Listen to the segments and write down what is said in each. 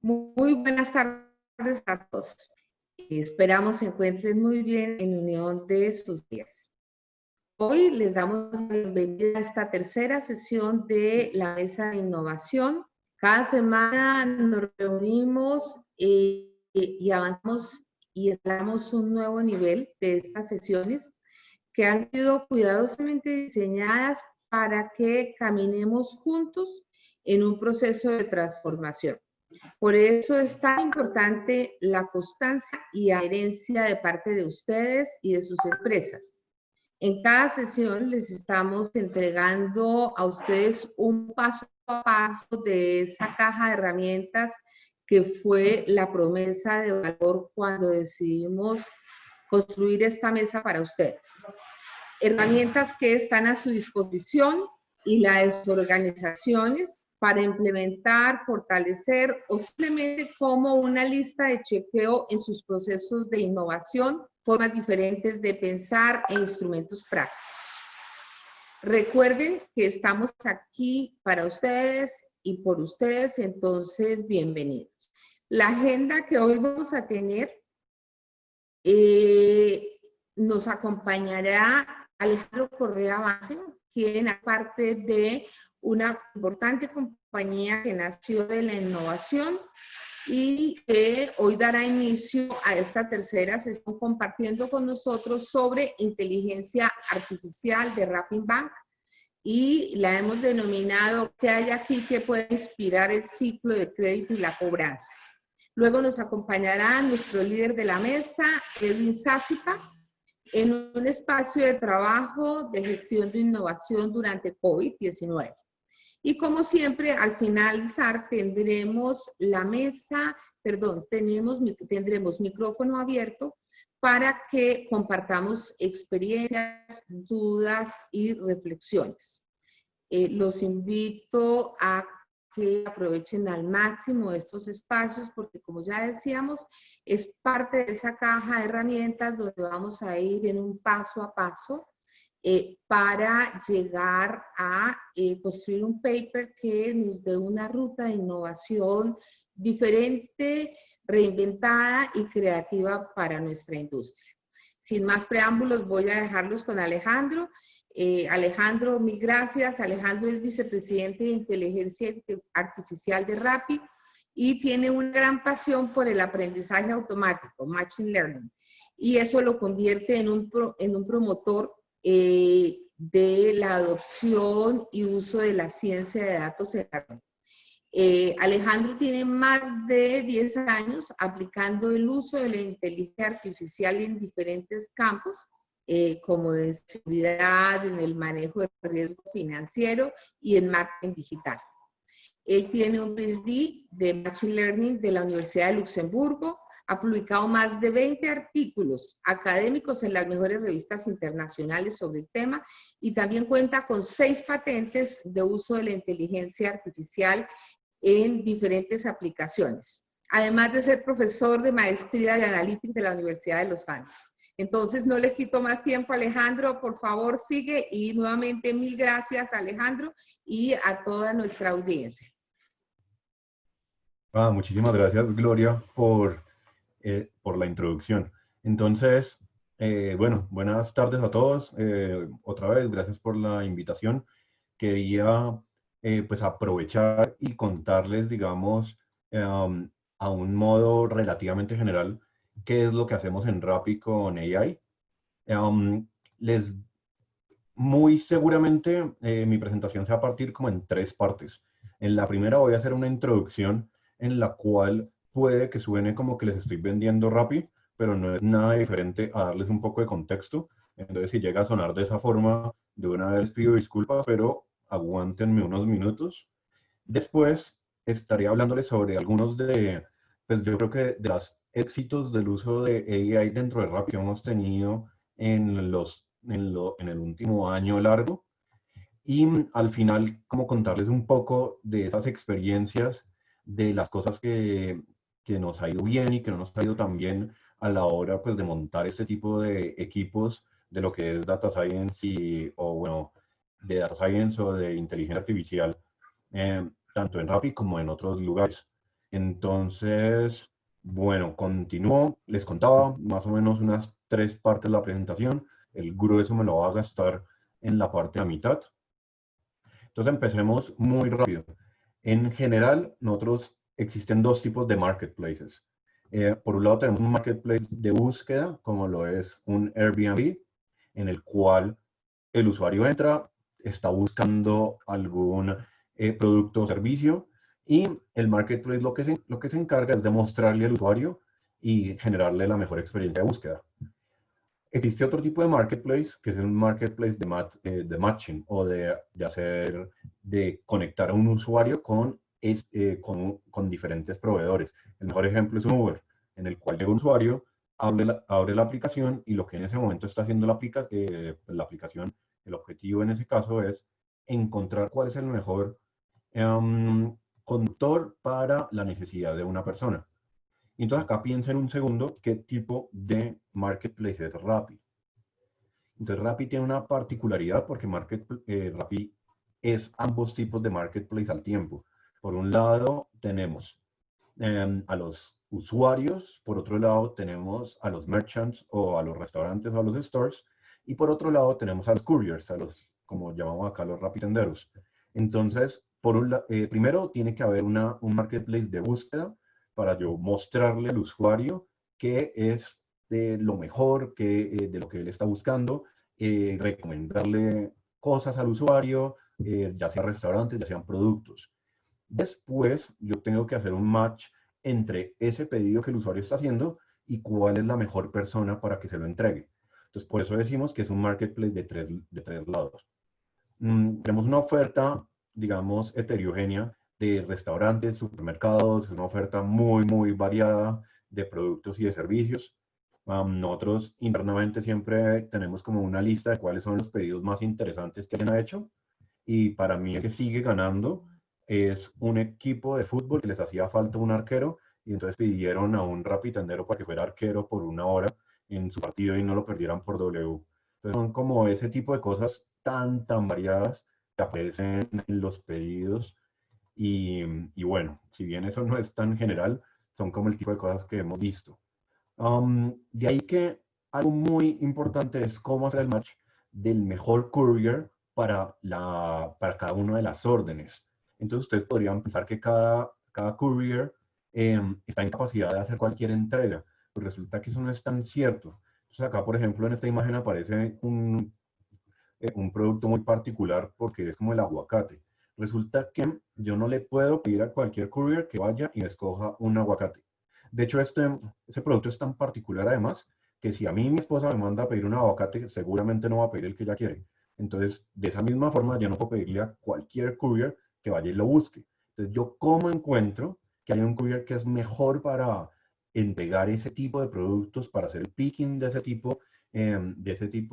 Muy buenas tardes a todos. Esperamos se encuentren muy bien en unión de sus días. Hoy les damos la bienvenida a esta tercera sesión de la Mesa de Innovación. Cada semana nos reunimos y avanzamos y escalamos un nuevo nivel de estas sesiones que han sido cuidadosamente diseñadas para que caminemos juntos en un proceso de transformación. Por eso es tan importante la constancia y adherencia de parte de ustedes y de sus empresas. En cada sesión les estamos entregando a ustedes un paso a paso de esa caja de herramientas que fue la promesa de valor cuando decidimos construir esta mesa para ustedes. Herramientas que están a su disposición y las organizaciones para implementar, fortalecer o simplemente como una lista de chequeo en sus procesos de innovación, formas diferentes de pensar e instrumentos prácticos. Recuerden que estamos aquí para ustedes y por ustedes, entonces bienvenidos. La agenda que hoy vamos a tener nos acompañará Alejandro Correa Bárcena, quien aparte de una importante compañía que nació de la innovación y que hoy dará inicio a esta tercera sesión compartiendo con nosotros sobre inteligencia artificial de Rapping Bank, y la hemos denominado ¿qué hay aquí que puede inspirar el ciclo de crédito y la cobranza? Luego nos acompañará nuestro líder de la mesa, Edwin Sácica, en un espacio de trabajo de gestión de innovación durante COVID-19. Y como siempre, al finalizar tendremos tendremos micrófono abierto para que compartamos experiencias, dudas y reflexiones. Los invito a que aprovechen al máximo estos espacios porque, como ya decíamos, es parte de esa caja de herramientas donde vamos a ir en un paso a paso para llegar a construir un paper que nos dé una ruta de innovación diferente, reinventada y creativa para nuestra industria. Sin más preámbulos, voy a dejarlos con Alejandro. Alejandro, mil gracias. Alejandro es vicepresidente de Inteligencia Artificial de Rappi y tiene una gran pasión por el aprendizaje automático, Machine Learning, y eso lo convierte en un promotor de la adopción y uso de la ciencia de datos en la red. Alejandro tiene más de 10 años aplicando el uso de la inteligencia artificial en diferentes campos, como de seguridad, en el manejo de riesgo financiero y en marketing digital. Él tiene un PhD de Machine Learning de la Universidad de Luxemburgo, ha publicado más de 20 artículos académicos en las mejores revistas internacionales sobre el tema y también cuenta con 6 patentes de uso de la inteligencia artificial en diferentes aplicaciones, además de ser profesor de maestría de Analytics de la Universidad de los Andes. Entonces, no le quito más tiempo, Alejandro, por favor, sigue, y nuevamente mil gracias, Alejandro, y a toda nuestra audiencia. Muchísimas gracias, Gloria, por la introducción. Entonces, bueno, buenas tardes a todos. Otra vez, gracias por la invitación. Quería pues aprovechar y contarles, digamos, a un modo relativamente general, qué es lo que hacemos en Rappi con AI. Les Muy seguramente mi presentación se va a partir como en 3 partes. En la primera voy a hacer una introducción en la cual puede que suene como que les estoy vendiendo Rappi, pero no es nada diferente a darles un poco de contexto. Entonces, si llega a sonar de esa forma, de una vez pido disculpas, pero aguántenme unos minutos. Después estaré hablándoles sobre algunos pues yo creo que de los éxitos del uso de AI dentro de Rappi que hemos tenido en el último año largo. Y al final, como contarles un poco de esas experiencias, de las cosas que nos ha ido bien y que no nos ha ido tan bien a la hora pues, de montar este tipo de equipos de lo que es Data Science o bueno, de Data Science o de inteligencia artificial tanto en Rappi como en otros lugares. Entonces, bueno, continúo. Les contaba más o menos unas 3 partes de la presentación. El grueso me lo va a gastar en la parte de la mitad. Entonces empecemos muy rápido. En general, nosotros existen 2 tipos de marketplaces. Por un lado tenemos un marketplace de búsqueda, como lo es un Airbnb, en el cual el usuario entra, está buscando algún producto o servicio, y el marketplace lo que se encarga es de mostrarle al usuario y generarle la mejor experiencia de búsqueda. Existe otro tipo de marketplace, que es un marketplace de matching o de conectar a un usuario con diferentes proveedores. El mejor ejemplo es un Uber, en el cual llega un usuario, abre la aplicación, y lo que en ese momento está haciendo la aplicación, el objetivo en ese caso es encontrar cuál es el mejor conductor para la necesidad de una persona. Entonces acá piensa en un segundo qué tipo de marketplace es Rappi. Entonces Rappi tiene una particularidad porque Rappi es ambos tipos de marketplace al tiempo. Por un lado tenemos a los usuarios, por otro lado tenemos a los merchants o a los restaurantes o a los stores, y por otro lado tenemos a los couriers, como llamamos acá, los rapitenderos. Entonces, primero tiene que haber un marketplace de búsqueda para yo mostrarle al usuario qué es de lo mejor de lo que él está buscando, recomendarle cosas al usuario, ya sean restaurantes, ya sean productos. Después, yo tengo que hacer un match entre ese pedido que el usuario está haciendo y cuál es la mejor persona para que se lo entregue. Entonces, por eso decimos que es un marketplace de tres lados. Tenemos una oferta, digamos, heterogénea de restaurantes, supermercados, una oferta muy, muy variada de productos y de servicios. Nosotros internamente siempre tenemos como una lista de cuáles son los pedidos más interesantes que alguien ha hecho, y para mí el que sigue ganando es un equipo de fútbol que les hacía falta un arquero, y entonces pidieron a un rapitendero para que fuera arquero por 1 hora en su partido y no lo perdieran por W. Entonces son como ese tipo de cosas tan variadas que aparecen en los pedidos, y bueno, si bien eso no es tan general, son como el tipo de cosas que hemos visto. De ahí que algo muy importante es cómo hacer el match del mejor courier para cada una de las órdenes. Entonces ustedes podrían pensar que cada courier está en capacidad de hacer cualquier entrega, pues resulta que eso no es tan cierto. Entonces acá, por ejemplo, en esta imagen aparece un producto muy particular porque es como el aguacate. Resulta que yo no le puedo pedir a cualquier courier que vaya y me escoja un aguacate. De hecho, ese producto es tan particular además que si a mí mi esposa me manda a pedir un aguacate, seguramente no va a pedir el que ella quiere. Entonces, de esa misma forma, yo no puedo pedirle a cualquier courier que vaya y lo busque. Entonces, ¿yo cómo encuentro que hay un courier que es mejor para entregar ese tipo de productos, para hacer el picking de ese tipo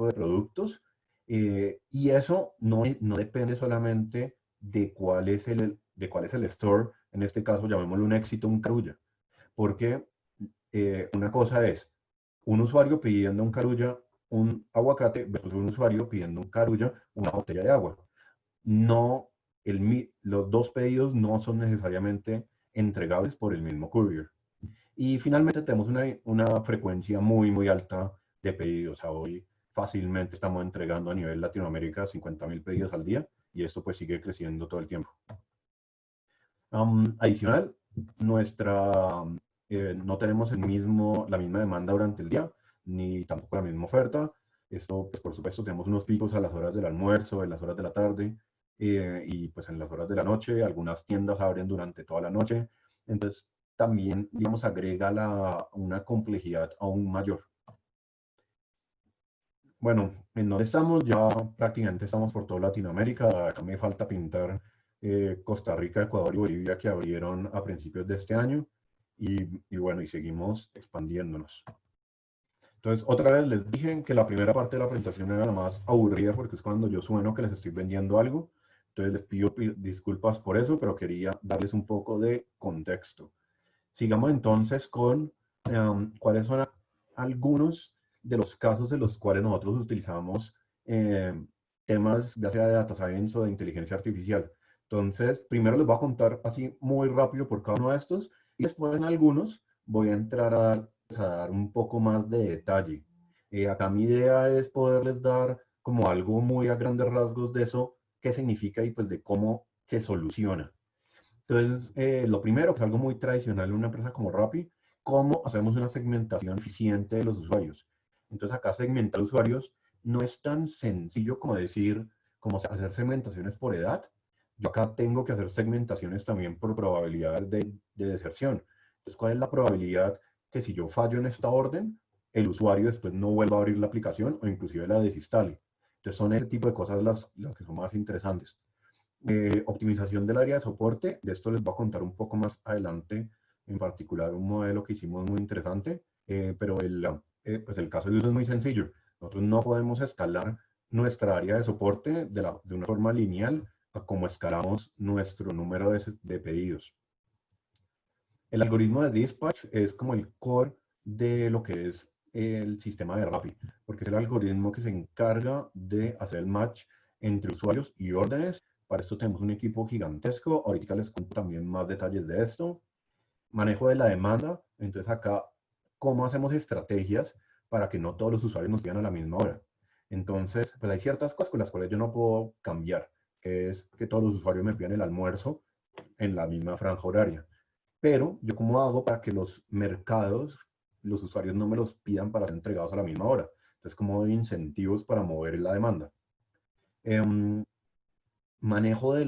de productos? Y eso no depende solamente de cuál es el store, en este caso llamémoslo un éxito, un Carulla, porque una cosa es un usuario pidiendo un Carulla un aguacate versus un usuario pidiendo un Carulla una botella de agua. No, los dos pedidos no son necesariamente entregables por el mismo courier. Y finalmente tenemos una frecuencia muy, muy alta de pedidos. Hoy fácilmente estamos entregando a nivel Latinoamérica 50.000 pedidos al día, y esto pues sigue creciendo todo el tiempo. Adicional, no tenemos la misma demanda durante el día, ni tampoco la misma oferta. Esto, pues, por supuesto, tenemos unos picos a las horas del almuerzo, en las horas de la tarde, y pues en las horas de la noche. Algunas tiendas abren durante toda la noche. Entonces, también, digamos, agrega una complejidad aún mayor. Bueno, en donde estamos, ya prácticamente estamos por toda Latinoamérica. Acá me falta pintar Costa Rica, Ecuador y Bolivia, que abrieron a principios de este año. Y bueno, y seguimos expandiéndonos. Entonces, otra vez les dije que la primera parte de la presentación era la más aburrida porque es cuando yo sueno que les estoy vendiendo algo. Entonces, les pido disculpas por eso, pero quería darles un poco de contexto. Sigamos entonces con cuáles son algunos de los casos en los cuales nosotros utilizamos temas, ya sea de data science o de inteligencia artificial. Entonces, primero les voy a contar así muy rápido por cada uno de estos y después en algunos voy a entrar a dar un poco más de detalle. Acá mi idea es poderles dar como algo muy a grandes rasgos de eso, qué significa y pues de cómo se soluciona. Entonces, lo primero, que es algo muy tradicional en una empresa como Rappi, cómo hacemos una segmentación eficiente de los usuarios. Entonces, acá segmentar usuarios no es tan sencillo como decir, como hacer segmentaciones por edad. Yo acá tengo que hacer segmentaciones también por probabilidad de deserción. Entonces, ¿cuál es la probabilidad que si yo fallo en esta orden, el usuario después no vuelva a abrir la aplicación o inclusive la desinstale? Entonces, son ese tipo de cosas las que son más interesantes. Optimización del área de soporte. De esto les voy a contar un poco más adelante, en particular un modelo que hicimos muy interesante, pero pues el caso de uso es muy sencillo. Nosotros no podemos escalar nuestra área de soporte de una forma lineal a como escalamos nuestro número de pedidos. El algoritmo de dispatch es como el core de lo que es el sistema de Rappi, porque es el algoritmo que se encarga de hacer el match entre usuarios y órdenes. Para esto tenemos un equipo gigantesco. Ahorita les cuento también más detalles de esto. Manejo de la demanda. Entonces acá, ¿cómo hacemos estrategias para que no todos los usuarios nos pidan a la misma hora? Entonces, pues hay ciertas cosas con las cuales yo no puedo cambiar, que es que todos los usuarios me pidan el almuerzo en la misma franja horaria. Pero, ¿yo cómo hago para que los mercados, los usuarios no me los pidan para ser entregados a la misma hora? Entonces, ¿cómo doy incentivos para mover la demanda? Eh, Manejo de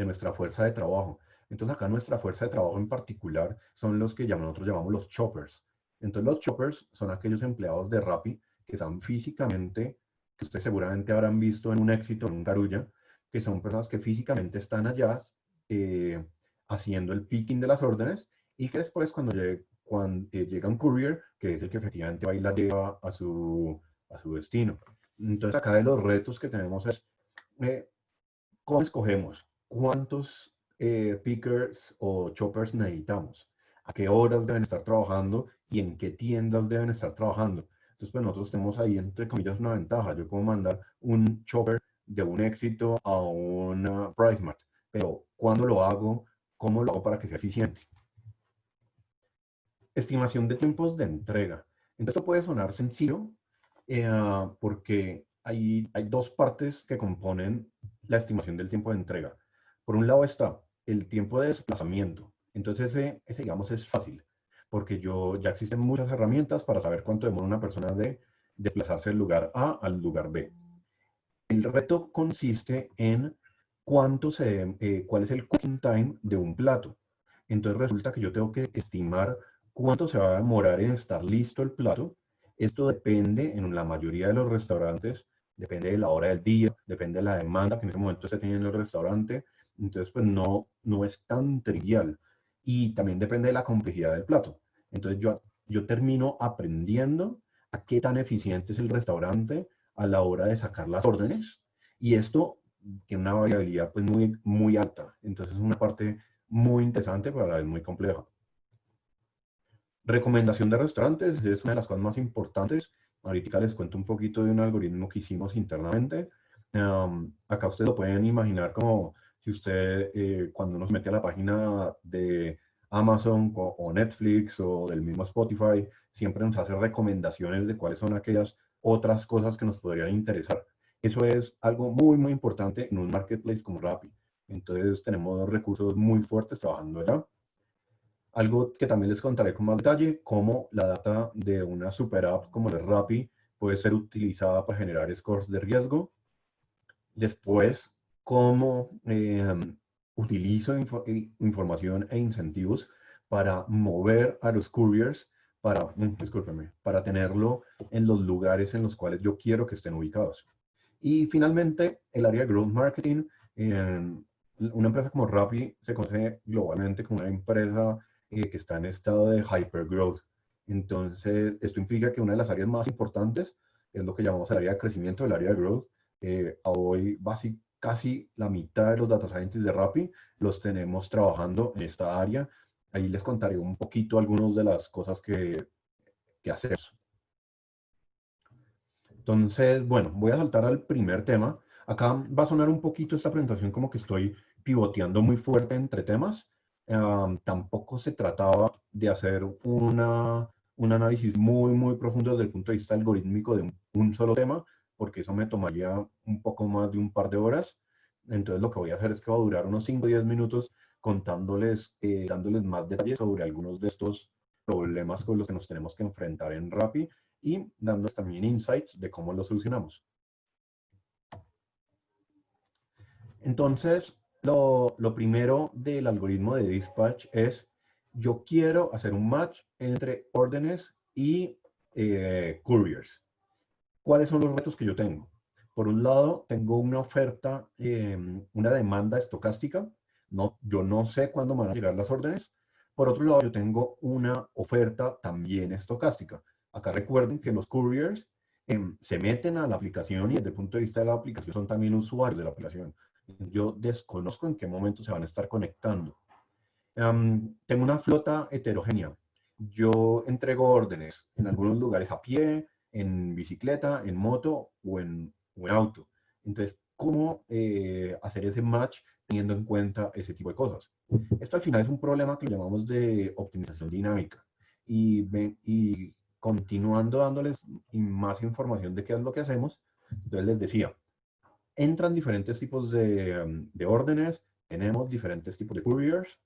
nuestra fuerza de trabajo. Entonces, acá nuestra fuerza de trabajo en particular son los que nosotros llamamos los choppers. Entonces, los choppers son aquellos empleados de Rappi que están físicamente, que ustedes seguramente habrán visto en un éxito, en un Carulla, que son personas que físicamente están allá eh, haciendo el picking de las órdenes y que después cuando llega un courier, que es el que efectivamente va y la lleva a su destino. Entonces, acá de los retos que tenemos es eh, ¿cómo escogemos cuántos pickers o choppers necesitamos? ¿A qué horas deben estar trabajando y en qué tiendas deben estar trabajando? Entonces, pues nosotros tenemos ahí, entre comillas, una ventaja. Yo puedo mandar un chopper de un éxito a una PriceMart, pero ¿cuándo lo hago? ¿Cómo lo hago para que sea eficiente? Estimación de tiempos de entrega. Entonces, esto puede sonar sencillo porque hay dos partes que componen la estimación del tiempo de entrega. Por un lado está el tiempo de desplazamiento. Entonces, ese digamos, es fácil, porque ya existen muchas herramientas para saber cuánto demora una persona de desplazarse del lugar A al lugar B. El reto consiste en cuál es el cooking time de un plato. Entonces resulta que yo tengo que estimar cuánto se va a demorar en estar listo el plato. Esto depende, en la mayoría de los restaurantes, depende de la hora del día, depende de la demanda que en ese momento se tiene en el restaurante. Entonces, pues no es tan trivial. Y también depende de la complejidad del plato. Entonces, yo termino aprendiendo a qué tan eficiente es el restaurante a la hora de sacar las órdenes. Y esto tiene una variabilidad pues muy alta. Entonces, es una parte muy interesante, pero a la vez muy compleja. Recomendación de restaurantes es una de las cosas más importantes. Ahorita les cuento un poquito de un algoritmo que hicimos internamente. Acá ustedes lo pueden imaginar como si usted, cuando uno se mete a la página de Amazon o Netflix o del mismo Spotify, siempre nos hace recomendaciones de cuáles son aquellas otras cosas que nos podrían interesar. Eso es algo muy importante en un marketplace como Rappi. Entonces tenemos recursos muy fuertes trabajando allá. Algo que también les contaré con más detalle, cómo la data de una super app como el Rappi puede ser utilizada para generar scores de riesgo. Después, cómo utilizo información e incentivos para mover a los couriers, para tenerlo en los lugares en los cuales yo quiero que estén ubicados. Y finalmente, el área de Growth Marketing. Una empresa como Rappi se conoce globalmente como una empresa que está en estado de hypergrowth. Entonces, esto implica que una de las áreas más importantes es lo que llamamos el área de crecimiento, el área de growth. A hoy, casi la mitad de los data scientists de Rappi los tenemos trabajando en esta área. Ahí les contaré un poquito algunas de las cosas que hacemos. Entonces, bueno, voy a saltar al primer tema. Acá va a sonar un poquito esta presentación como que estoy pivoteando muy fuerte entre temas. Tampoco se trataba de hacer un análisis muy profundo desde el punto de vista algorítmico de un solo tema, porque eso me tomaría un poco más de un par de horas. Entonces lo que voy a hacer es que va a durar unos 5 o 10 minutos contándoles, dándoles más detalles sobre algunos de estos problemas con los que nos tenemos que enfrentar en Rappi y dándoles también insights de cómo los solucionamos. Entonces, lo primero del algoritmo de dispatch es, yo quiero hacer un match entre órdenes y couriers. ¿Cuáles son los retos que yo tengo? Por un lado, tengo una oferta, una demanda estocástica. Yo no sé cuándo van a llegar las órdenes. Por otro lado, yo tengo una oferta también estocástica. Acá recuerden que los couriers se meten a la aplicación y desde el punto de vista de la aplicación son también usuarios de la aplicación. Yo desconozco en qué momento se van a estar conectando. Tengo una flota heterogénea. Yo entrego órdenes en algunos lugares a pie, en bicicleta, en moto o en auto. Entonces, ¿cómo hacer ese match teniendo en cuenta ese tipo de cosas? Esto al final es un problema que llamamos de optimización dinámica. Y continuando dándoles más información de qué es lo que hacemos, entonces les decía, entran diferentes tipos de órdenes, tenemos diferentes tipos de couriers.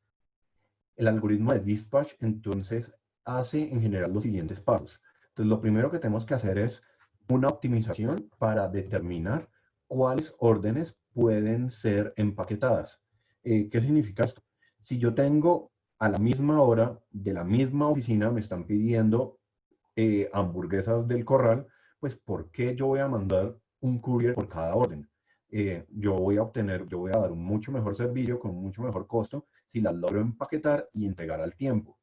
El algoritmo de dispatch entonces hace en general los siguientes pasos. Entonces lo primero que tenemos que hacer es una optimización para determinar cuáles órdenes pueden ser empaquetadas. ¿Qué significa esto? Si yo tengo a la misma hora de la misma oficina me están pidiendo hamburguesas del Corral, pues ¿por qué yo voy a mandar un courier por cada orden? Yo voy a dar un mucho mejor servicio con mucho mejor costo si las logro empaquetar y entregar al tiempo.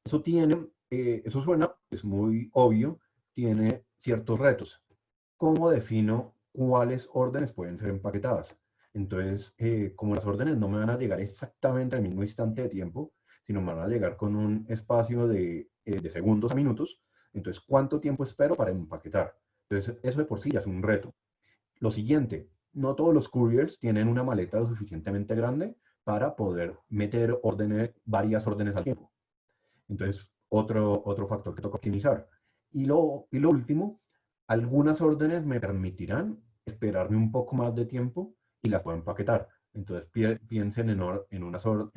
Eso suena, es muy obvio, tiene ciertos retos. ¿Cómo defino cuáles órdenes pueden ser empaquetadas? Entonces, como las órdenes no me van a llegar exactamente al mismo instante de tiempo, sino me van a llegar con un espacio de segundos a minutos, entonces, ¿cuánto tiempo espero para empaquetar? Entonces, eso de por sí ya es un reto. Lo siguiente, no todos los couriers tienen una maleta lo suficientemente grande para poder meter varias órdenes al tiempo. Entonces, otro factor que toca optimizar. Y lo último, algunas órdenes me permitirán esperarme un poco más de tiempo y las puedo empaquetar. Entonces, piensen en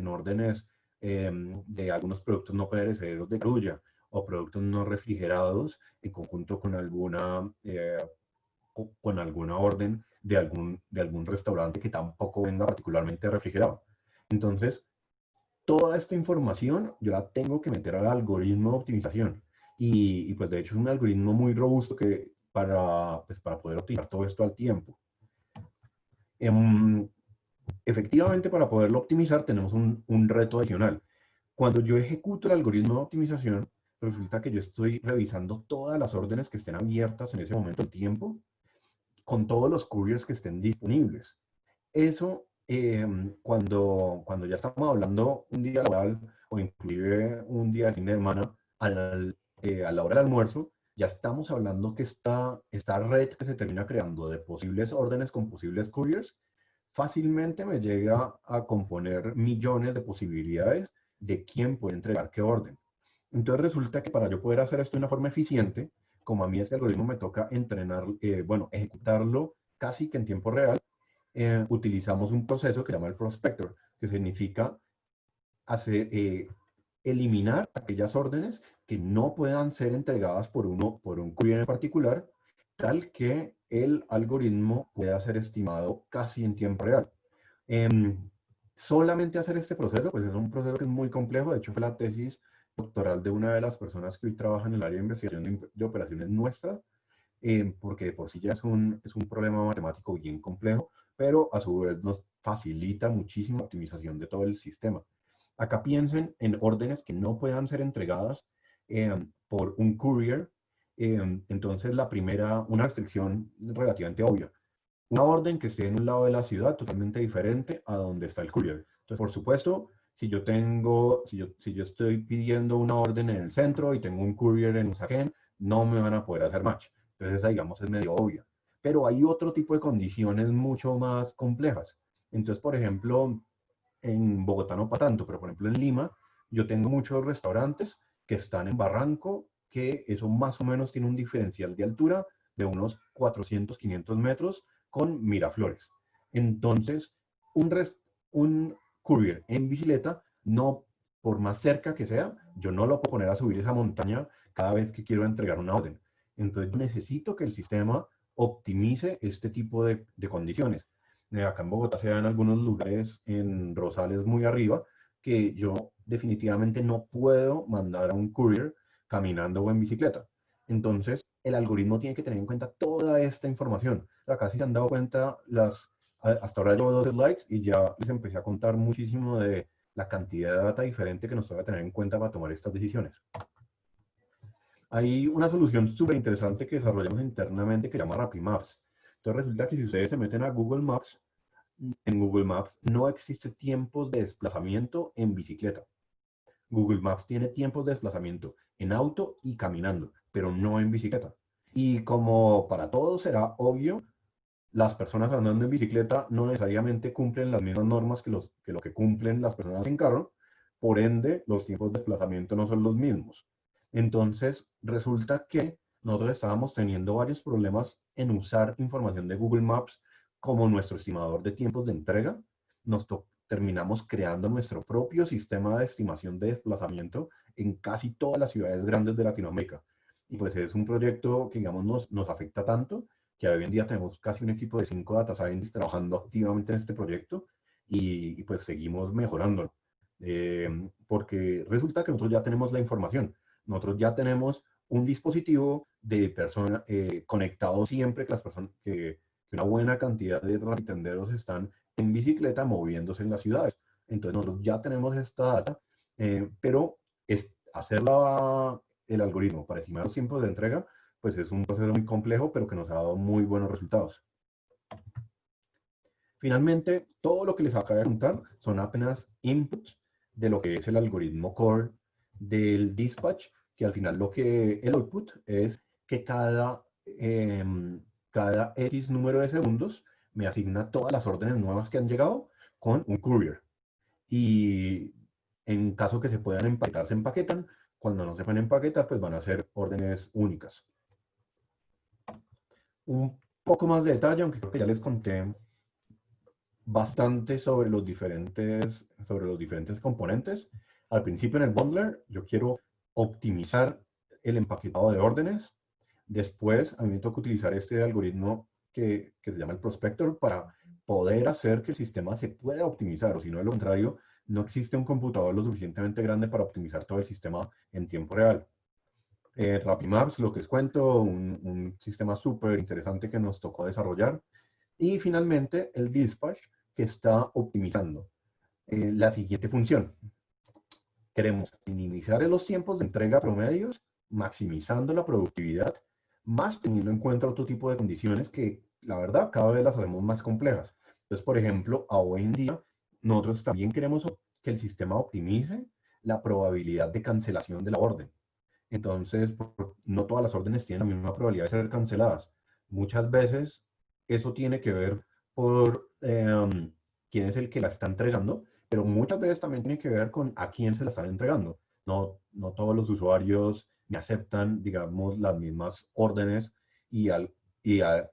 órdenes de algunos productos no perecederos de Carulla o productos no refrigerados en conjunto con alguna orden de algún restaurante que tampoco venga particularmente refrigerado. Entonces, toda esta información yo la tengo que meter al algoritmo de optimización. Y pues de hecho es un algoritmo muy robusto para poder optimizar todo esto al tiempo. Efectivamente, para poderlo optimizar tenemos un reto adicional. Cuando yo ejecuto el algoritmo de optimización, resulta que yo estoy revisando todas las órdenes que estén abiertas en ese momento del tiempo con todos los couriers que estén disponibles. Eso, cuando ya estamos hablando un día laboral o inclusive un día de fin de semana, a la hora del almuerzo, ya estamos hablando que esta red que se termina creando de posibles órdenes con posibles couriers, fácilmente me llega a componer millones de posibilidades de quién puede entregar qué orden. Entonces resulta que para yo poder hacer esto de una forma eficiente, como a mí este algoritmo me toca ejecutarlo casi que en tiempo real, utilizamos un proceso que se llama el prospector, que significa eliminar aquellas órdenes que no puedan ser entregadas por un courier en particular, tal que el algoritmo pueda ser estimado casi en tiempo real. Solamente hacer este proceso, pues es un proceso que es muy complejo. De hecho, fue la tesis doctoral de una de las personas que hoy trabaja en el área de investigación de operaciones nuestra, porque de por sí ya es un problema matemático bien complejo, pero a su vez nos facilita muchísimo la optimización de todo el sistema. Acá piensen en órdenes que no puedan ser entregadas por un courier. Entonces, una restricción relativamente obvia. Una orden que esté en un lado de la ciudad totalmente diferente a donde está el courier. Entonces, por supuesto, si yo estoy pidiendo una orden en el centro y tengo un courier en Usaquén, no me van a poder hacer match. Entonces, esa, digamos, es medio obvia. Pero hay otro tipo de condiciones mucho más complejas. Entonces, por ejemplo, en Bogotá no para tanto, pero por ejemplo en Lima, yo tengo muchos restaurantes que están en Barranco, que eso más o menos tiene un diferencial de altura de unos 400, 500 metros con Miraflores. Entonces, un courier en bicicleta, no, por más cerca que sea, yo no lo puedo poner a subir esa montaña cada vez que quiero entregar una orden. Entonces, yo necesito que el sistema optimice este tipo de condiciones. Acá en Bogotá se dan algunos lugares en Rosales muy arriba que yo definitivamente no puedo mandar a un courier caminando o en bicicleta. Entonces, el algoritmo tiene que tener en cuenta toda esta información. Acá sí se han dado cuenta, hasta ahora llevo 12 likes y ya les empecé a contar muchísimo de la cantidad de data diferente que nos toca tener en cuenta para tomar estas decisiones. Hay una solución súper interesante que desarrollamos internamente que se llama RapidMaps. Entonces resulta que si ustedes se meten a Google Maps, en Google Maps no existe tiempos de desplazamiento en bicicleta. Google Maps tiene tiempos de desplazamiento en auto y caminando, pero no en bicicleta. Y como para todos será obvio, las personas andando en bicicleta no necesariamente cumplen las mismas normas que lo que cumplen las personas en carro, por ende los tiempos de desplazamiento no son los mismos. Entonces resulta que nosotros estábamos teniendo varios problemas en usar información de Google Maps como nuestro estimador de tiempos de entrega. Terminamos creando nuestro propio sistema de estimación de desplazamiento en casi todas las ciudades grandes de Latinoamérica. Y pues es un proyecto que, digamos, nos afecta tanto que hoy en día tenemos casi un equipo de 5 data scientists trabajando activamente en este proyecto y pues seguimos mejorándolo. Porque resulta que nosotros ya tenemos la información, nosotros ya tenemos un dispositivo de personas conectado siempre que las personas, que una buena cantidad de rapitenderos están en bicicleta moviéndose en las ciudades. Entonces nosotros ya tenemos esta data, pero hacer el algoritmo para estimar los tiempos de entrega pues es un proceso muy complejo, pero que nos ha dado muy buenos resultados. Finalmente, todo lo que les acabo de contar son apenas inputs de lo que es el algoritmo core del dispatch, que al final el output es que cada X número de segundos me asigna todas las órdenes nuevas que han llegado con un courier. Y en caso que se puedan empaquetar, se empaquetan. Cuando no se pueden empaquetar, pues van a ser órdenes únicas. Un poco más de detalle, aunque creo que ya les conté bastante sobre los diferentes componentes. Al principio en el bundler yo quiero optimizar el empaquetado de órdenes. Después a mí me toca utilizar este algoritmo que se llama el prospector para poder hacer que el sistema se pueda optimizar, o si no, de lo contrario, no existe un computador lo suficientemente grande para optimizar todo el sistema en tiempo real. RapidMaps, lo que les cuento, un sistema súper interesante que nos tocó desarrollar. Y finalmente el dispatch, que está optimizando la siguiente función. Queremos minimizar los tiempos de entrega promedios, maximizando la productividad, más teniendo en cuenta otro tipo de condiciones que, la verdad, cada vez las hacemos más complejas. Entonces, por ejemplo, hoy en día, nosotros también queremos que el sistema optimice la probabilidad de cancelación de la orden. Entonces, no todas las órdenes tienen la misma probabilidad de ser canceladas. Muchas veces eso tiene que ver por quién es el que la está entregando, pero muchas veces también tiene que ver con a quién se la están entregando. No todos los usuarios me aceptan, digamos, las mismas órdenes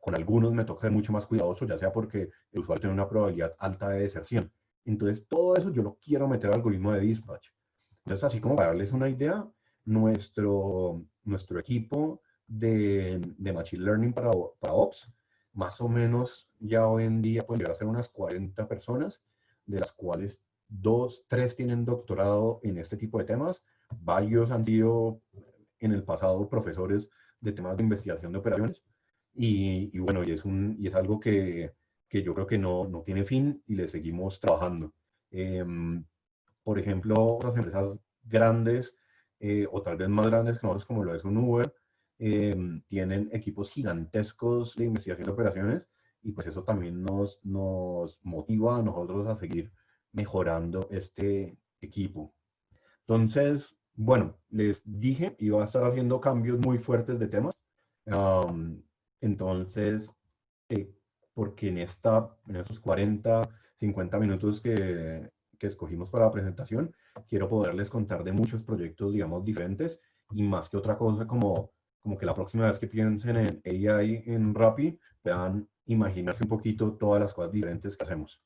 con algunos me toca ser mucho más cuidadoso, ya sea porque el usuario tiene una probabilidad alta de deserción. Entonces, todo eso yo lo quiero meter al algoritmo de dispatch. Entonces, así como para darles una idea, nuestro equipo de Machine Learning para Ops, más o menos ya hoy en día pueden llegar a ser unas 40 personas, de las cuales 2, 3 tienen doctorado en este tipo de temas. Varios han sido en el pasado profesores de temas de investigación de operaciones. Y bueno, y es algo que yo creo que no tiene fin y le seguimos trabajando. Por ejemplo, otras empresas grandes o tal vez más grandes que nosotros, como lo es un Uber, tienen equipos gigantescos de investigación de operaciones y pues eso también nos motiva a nosotros a seguir mejorando este equipo. Entonces, bueno, les dije, iba a estar haciendo cambios muy fuertes de temas. Um, entonces, porque en estos 40, 50 minutos que escogimos para la presentación, quiero poderles contar de muchos proyectos, digamos, diferentes, y más que otra cosa, como que la próxima vez que piensen en AI en Rappi, puedan imaginarse un poquito todas las cosas diferentes que hacemos.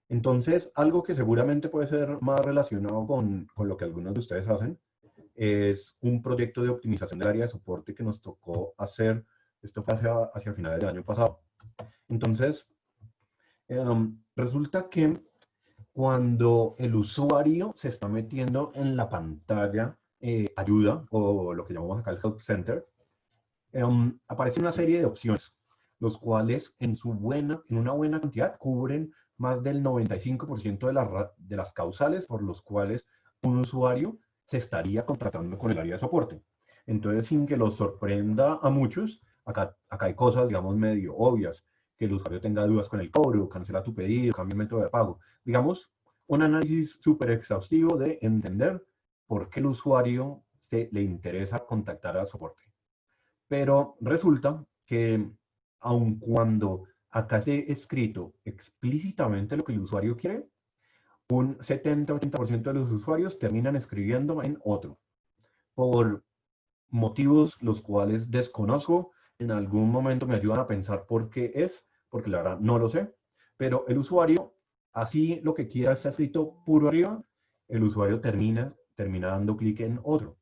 Entonces, algo que seguramente puede ser más relacionado con lo que algunos de ustedes hacen, es un proyecto de optimización del área de soporte que nos tocó hacer. Esto fue hacia finales del año pasado. Entonces, resulta que cuando el usuario se está metiendo en la pantalla ayuda, o lo que llamamos acá el Help Center, aparece una serie de opciones, los cuales en una buena cantidad cubren más del 95% de las causales por los cuales un usuario se estaría contratando con el área de soporte. Entonces, sin que los sorprenda a muchos, acá hay cosas, digamos, medio obvias, que el usuario tenga dudas con el cobro, cancela tu pedido, cambia el método de pago. Digamos, un análisis súper exhaustivo de entender por qué el usuario le interesa contactar al soporte. Pero resulta que aun cuando acá esté escrito explícitamente lo que el usuario quiere, un 70-80% de los usuarios terminan escribiendo en otro, por motivos los cuales desconozco. En algún momento me ayudan a pensar por qué es, porque la verdad no lo sé, pero el usuario, así lo que quiera está escrito puro arriba, el usuario termina dando clic en otro.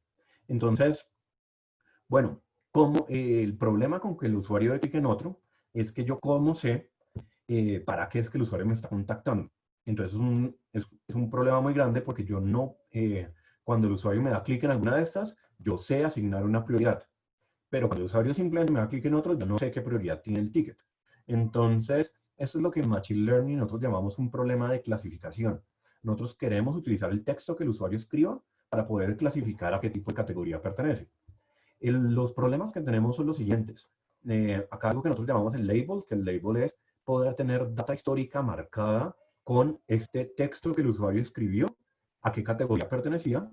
Entonces, bueno, el problema con que el usuario dé clic en otro es que yo cómo sé para qué es que el usuario me está contactando. Entonces es un problema muy grande porque yo no, cuando el usuario me da clic en alguna de estas, yo sé asignar una prioridad. Pero cuando el usuario simplemente me da clic en otro, yo no sé qué prioridad tiene el ticket. Entonces, eso es lo que en Machine Learning nosotros llamamos un problema de clasificación. Nosotros queremos utilizar el texto que el usuario escriba para poder clasificar a qué tipo de categoría pertenece. Los problemas que tenemos son los siguientes. Acá algo que nosotros llamamos el label, que el label es poder tener data histórica marcada con este texto que el usuario escribió, a qué categoría pertenecía.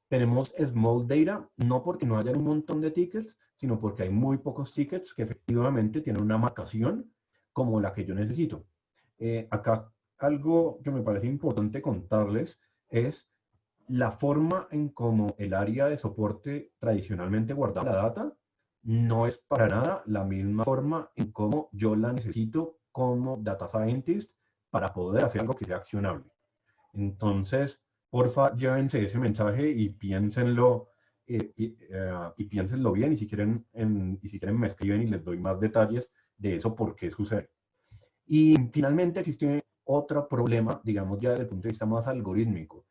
Tenemos small data, no porque no haya un montón de tickets, sino porque hay muy pocos tickets que efectivamente tienen una marcación como la que yo necesito. Acá algo que me parece importante contarles es la forma en cómo el área de soporte tradicionalmente guardaba la data no es para nada la misma forma en cómo yo la necesito como data scientist para poder hacer algo que sea accionable. Entonces, porfa, llévense ese mensaje y piénsenlo, y piénsenlo bien, y si quieren me escriben y les doy más detalles de eso, por qué sucede. Y finalmente existe otro problema, digamos ya desde el punto de vista más algorítmico.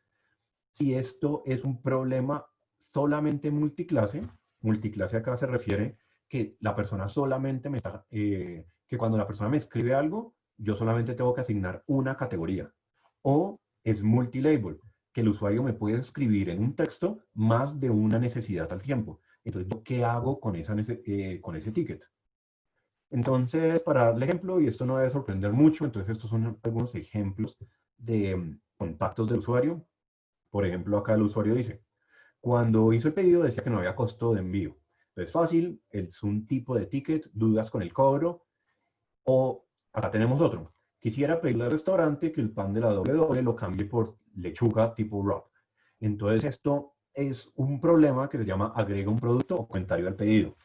Si esto es un problema solamente multiclase acá se refiere que la persona solamente que cuando la persona me escribe algo, yo solamente tengo que asignar una categoría. O es multilabel, que el usuario me puede escribir en un texto más de una necesidad al tiempo. Entonces, ¿qué hago con con ese ticket? Entonces, para darle ejemplo, y esto no debe sorprender mucho, entonces estos son algunos ejemplos de contactos del usuario. Por ejemplo, acá el usuario dice, cuando hizo el pedido decía que no había costo de envío. Entonces, fácil, es un tipo de ticket, dudas con el cobro. O acá tenemos otro. Quisiera pedirle al restaurante que el pan de la doble doble lo cambie por lechuga tipo wrap. Entonces, esto es un problema que se llama agrega un producto o comentario al pedido.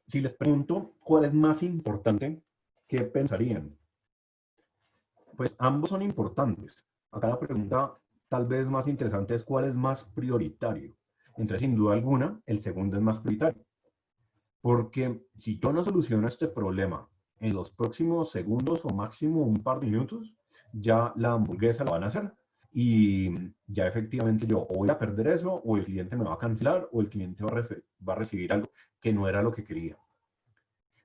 Si les pregunto cuál es más importante, ¿qué pensarían? Pues ambos son importantes. Acá la pregunta tal vez más interesante es cuál es más prioritario. Entonces, sin duda alguna, el segundo es más prioritario. Porque si yo no soluciono este problema en los próximos segundos o máximo un par de minutos, ya la hamburguesa la van a hacer y ya efectivamente yo o voy a perder eso o el cliente me va a cancelar o el cliente va a recibir algo que no era lo que quería.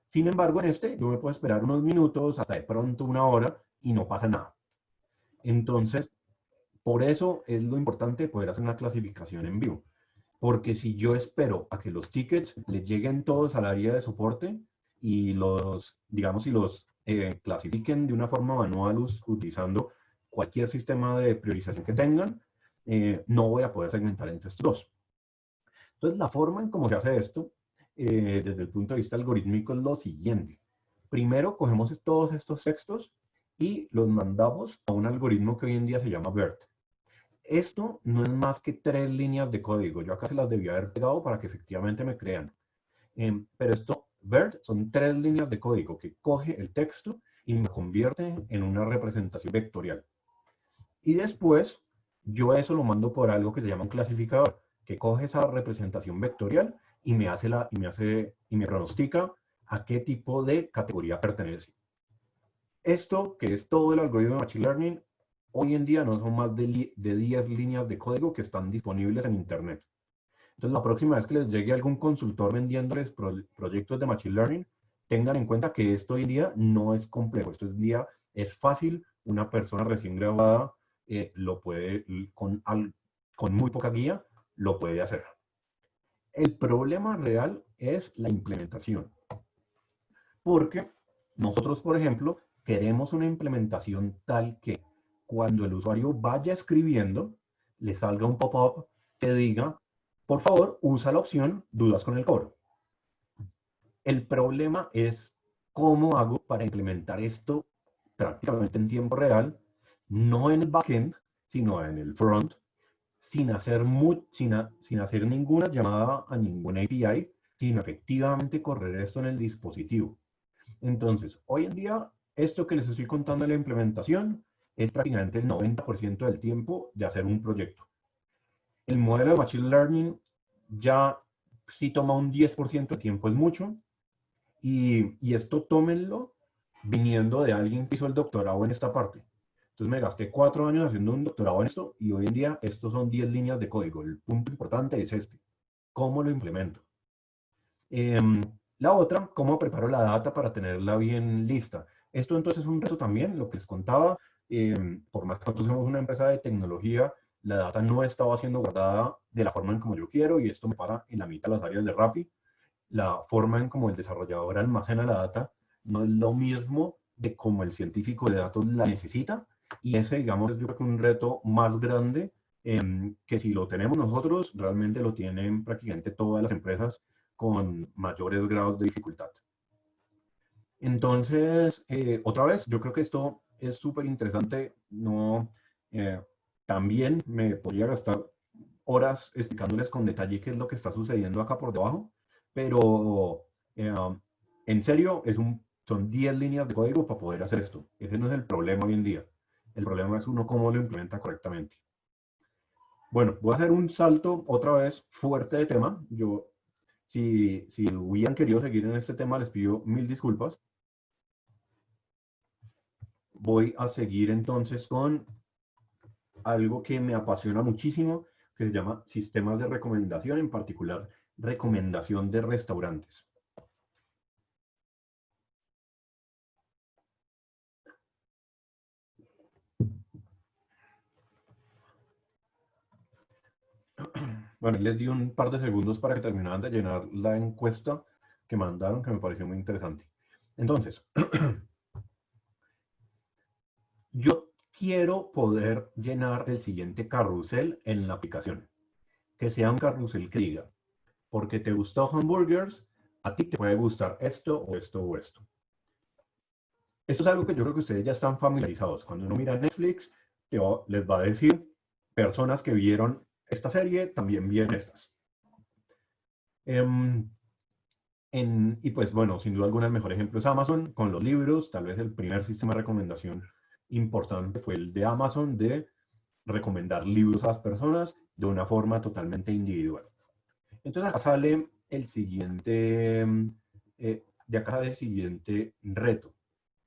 Sin embargo, en este yo me puedo esperar unos minutos, hasta de pronto una hora y no pasa nada. Entonces, por eso es lo importante poder hacer una clasificación en vivo. Porque si yo espero a que los tickets les lleguen todos al área de soporte y digamos, y los clasifiquen de una forma manual utilizando cualquier sistema de priorización que tengan, no voy a poder segmentar entre estos dos. Entonces, la forma en cómo se hace esto, desde el punto de vista algorítmico, es lo siguiente. Primero, cogemos todos estos textos y los mandamos a un algoritmo que hoy en día se llama BERT. Esto no es más que 3 líneas de código. Yo acá se las debía haber pegado para que efectivamente me crean. Pero esto, BERT, son 3 líneas de código que coge el texto y me convierte en una representación vectorial. Y después, yo eso lo mando por algo que se llama un clasificador, que coge esa representación vectorial y me pronostica a qué tipo de categoría pertenece. Esto, que es todo el algoritmo de Machine Learning, hoy en día no son más de 10 líneas de código que están disponibles en Internet. Entonces, la próxima vez que les llegue algún consultor vendiéndoles proyectos de Machine Learning, tengan en cuenta que esto hoy en día no es complejo. Esto hoy en día es fácil. Una persona recién graduada lo puede, con muy poca guía, lo puede hacer. El problema real es la implementación. Porque nosotros, por ejemplo, queremos una implementación tal que cuando el usuario vaya escribiendo, le salga un pop-up que diga, por favor, usa la opción dudas con el cobro. El problema es cómo hago para implementar esto prácticamente en tiempo real, no en el backend, sino en el front, sin hacer ninguna llamada a ninguna API, sino efectivamente correr esto en el dispositivo. Entonces, hoy en día, esto que les estoy contando de la implementación es prácticamente el 90% del tiempo de hacer un proyecto. El modelo de Machine Learning ya si toma un 10% de tiempo es mucho, y esto tómenlo viniendo de alguien que hizo el doctorado en esta parte. Entonces me gasté 4 años haciendo un doctorado en esto y hoy en día estos son 10 líneas de código. El punto importante es este. ¿Cómo lo implemento? La otra, ¿cómo preparo la data para tenerla bien lista? Esto entonces es un reto también, lo que les contaba. Por más que nosotros somos una empresa de tecnología, la data no estaba siendo guardada de la forma en como yo quiero y esto me pasa en la mitad de las áreas de Rappi. La forma en como el desarrollador almacena la data no es lo mismo de como el científico de datos la necesita. Y ese, digamos, es yo creo que un reto más grande que si lo tenemos nosotros, realmente lo tienen prácticamente todas las empresas con mayores grados de dificultad. Entonces, otra vez, yo creo que esto es súper interesante. No, también me podría gastar horas explicándoles con detalle qué es lo que está sucediendo acá por debajo, pero en serio, son 10 líneas de código para poder hacer esto. Ese no es el problema hoy en día. El problema es uno cómo lo implementa correctamente. Bueno, voy a hacer un salto otra vez fuerte de tema. Si hubieran querido seguir en este tema, les pido 1000 disculpas. Voy a seguir entonces con algo que me apasiona muchísimo, que se llama sistemas de recomendación, en particular recomendación de restaurantes. Bueno, les di un par de segundos para que terminaran de llenar la encuesta que mandaron, que me pareció muy interesante. Entonces, yo quiero poder llenar el siguiente carrusel en la aplicación. Que sea un carrusel que diga, porque te gustó hamburgers, a ti te puede gustar esto o esto o esto. Esto es algo que yo creo que ustedes ya están familiarizados. Cuando uno mira Netflix, les va a decir, personas que vieron esta serie también vieron estas. Y pues bueno, sin duda alguna el mejor ejemplo es Amazon con los libros. Tal vez el primer sistema de recomendación importante fue el de Amazon de recomendar libros a las personas de una forma totalmente individual. Entonces acá sale el siguiente, de acá sale el siguiente reto.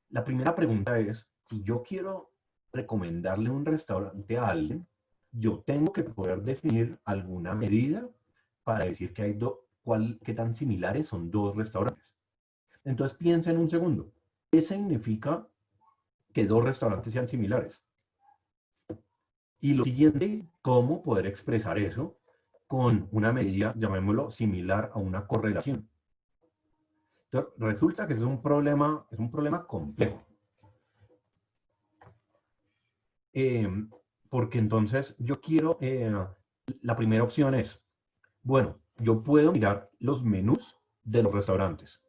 La primera pregunta es, si yo quiero recomendarle un restaurante a alguien, yo tengo que poder definir alguna medida para decir que hay qué tan similares son dos restaurantes. Entonces piensa en un segundo. ¿Qué significa que dos restaurantes sean similares? Y lo siguiente, ¿cómo poder expresar eso con una medida, llamémoslo, similar a una correlación? Entonces, resulta que es un problema complejo. Porque entonces yo quiero, la primera opción es, bueno, yo puedo mirar los menús de los restaurantes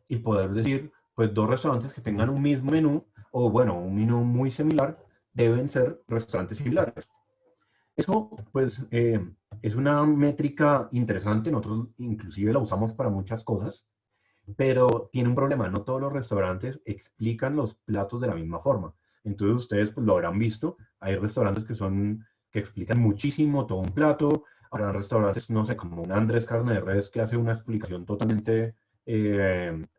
y poder decir, pues dos restaurantes que tengan un mismo menú, o bueno, un menú muy similar, deben ser restaurantes similares. Eso, pues, es una métrica interesante. Nosotros inclusive la usamos para muchas cosas, pero tiene un problema. No todos los restaurantes explican los platos de la misma forma. Entonces ustedes pues, lo habrán visto. Hay restaurantes que explican muchísimo todo un plato. Habrá restaurantes, no sé, como un Andrés Carne de Res que hace una explicación totalmente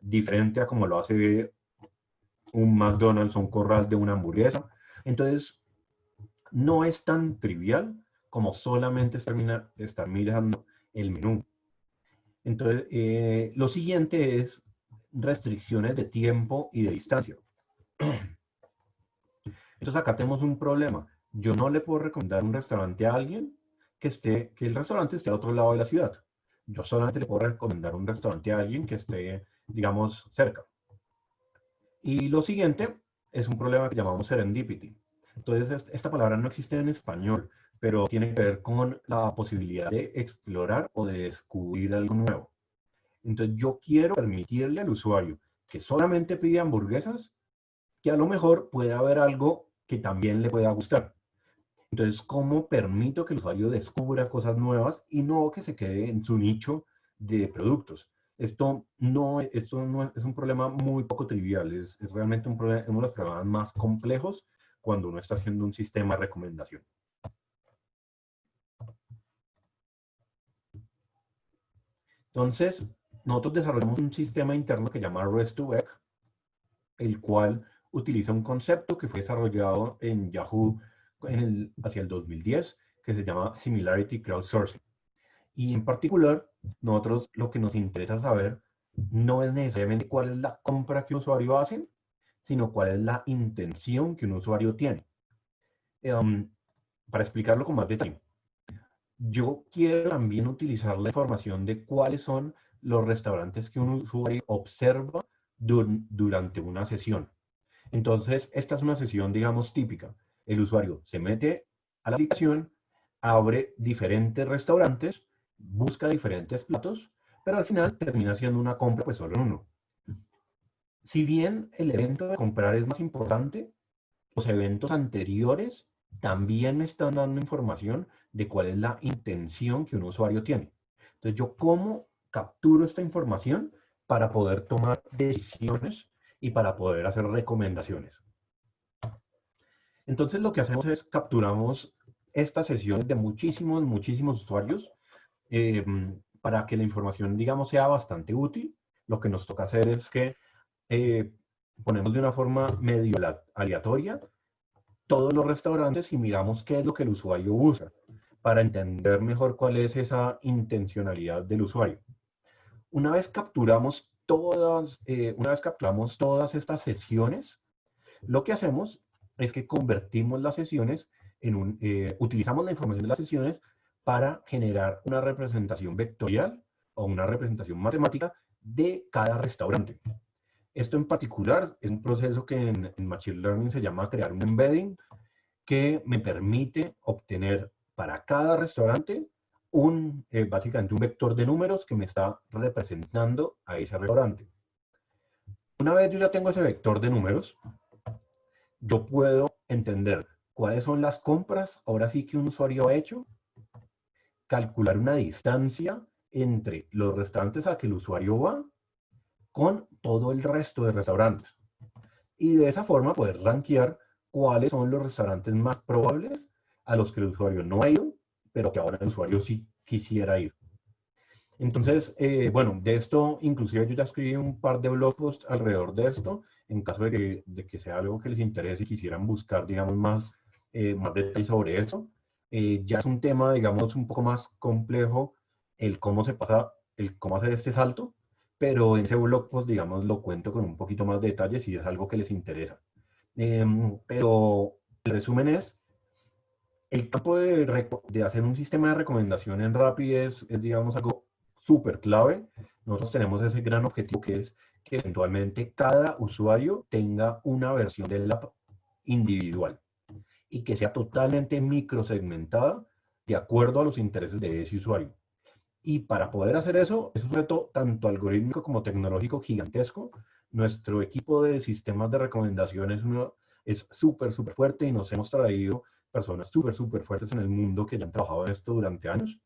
diferente a como lo hace un McDonald's o un Corral de una hamburguesa. Entonces, no es tan trivial como solamente estar mirando el menú. Entonces, lo siguiente es restricciones de tiempo y de distancia. Entonces, acá tenemos un problema. Yo no le puedo recomendar un restaurante a alguien que el restaurante esté al otro lado de la ciudad. Yo solamente le puedo recomendar un restaurante a alguien que esté, digamos, cerca. Y lo siguiente es un problema que llamamos serendipity. Entonces, esta palabra no existe en español, pero tiene que ver con la posibilidad de explorar o de descubrir algo nuevo. Entonces, yo quiero permitirle al usuario que solamente pide hamburguesas, que a lo mejor puede haber algo que también le pueda gustar. Entonces, ¿cómo permito que el usuario descubra cosas nuevas y no que se quede en su nicho de productos? Esto no es un problema muy poco trivial, es realmente uno de los problemas más complejos cuando uno está haciendo un sistema de recomendación. Entonces, nosotros desarrollamos un sistema interno que se llama REST2X, el cual utiliza un concepto que fue desarrollado en Yahoo hacia el 2010, que se llama Similarity Crowdsourcing. Y en particular, nosotros lo que nos interesa saber no es necesariamente cuál es la compra que un usuario hace, sino cuál es la intención que un usuario tiene. Para explicarlo con más detalle, yo quiero también utilizar la información de cuáles son los restaurantes que un usuario observa durante una sesión. Entonces, esta es una sesión, digamos, típica. El usuario se mete a la aplicación, abre diferentes restaurantes, busca diferentes platos, pero al final termina haciendo una compra pues solo en uno. Si bien el evento de comprar es más importante, los eventos anteriores también me están dando información de cuál es la intención que un usuario tiene. Entonces, yo cómo capturo esta información para poder tomar decisiones y para poder hacer recomendaciones. Entonces, lo que hacemos es capturamos estas sesiones de muchísimos usuarios eh, para que la información, digamos, sea bastante útil. Lo que nos toca hacer es que ponemos de una forma medio aleatoria todos los restaurantes y miramos qué es lo que el usuario usa para entender mejor cuál es esa intencionalidad del usuario. Una vez capturamos todas estas sesiones, lo que hacemos es que convertimos las sesiones utilizamos la información de las sesiones para generar una representación vectorial o una representación matemática de cada restaurante. Esto en particular es un proceso que en Machine Learning se llama crear un embedding, que me permite obtener para cada restaurante básicamente un vector de números que me está representando a ese restaurante. Una vez yo ya tengo ese vector de números, yo puedo entender cuáles son las compras, ahora sí que un usuario ha hecho, calcular una distancia entre los restaurantes a que el usuario va con todo el resto de restaurantes. Y de esa forma poder rankear cuáles son los restaurantes más probables a los que el usuario no ha ido, pero que ahora el usuario sí quisiera ir. Entonces, bueno, de esto inclusive yo ya escribí un par de blog posts alrededor de esto, en caso de que sea algo que les interese y quisieran buscar, digamos, más detalles sobre eso. Ya es un tema, digamos, un poco más complejo el cómo hacer este salto, pero en ese blog post, digamos, lo cuento con un poquito más de detalles si es algo que les interesa. Pero el resumen es, el campo de hacer un sistema de recomendación en Rappi es digamos, algo súper clave. Nosotros tenemos ese gran objetivo que es que eventualmente cada usuario tenga una versión del app individual y que sea totalmente microsegmentada de acuerdo a los intereses de ese usuario. Y para poder hacer eso, es un reto tanto algorítmico como tecnológico gigantesco. nuestro equipo de sistemas de recomendación es súper, súper fuerte y nos hemos traído personas súper, súper fuertes en el mundo que ya han trabajado en esto durante años,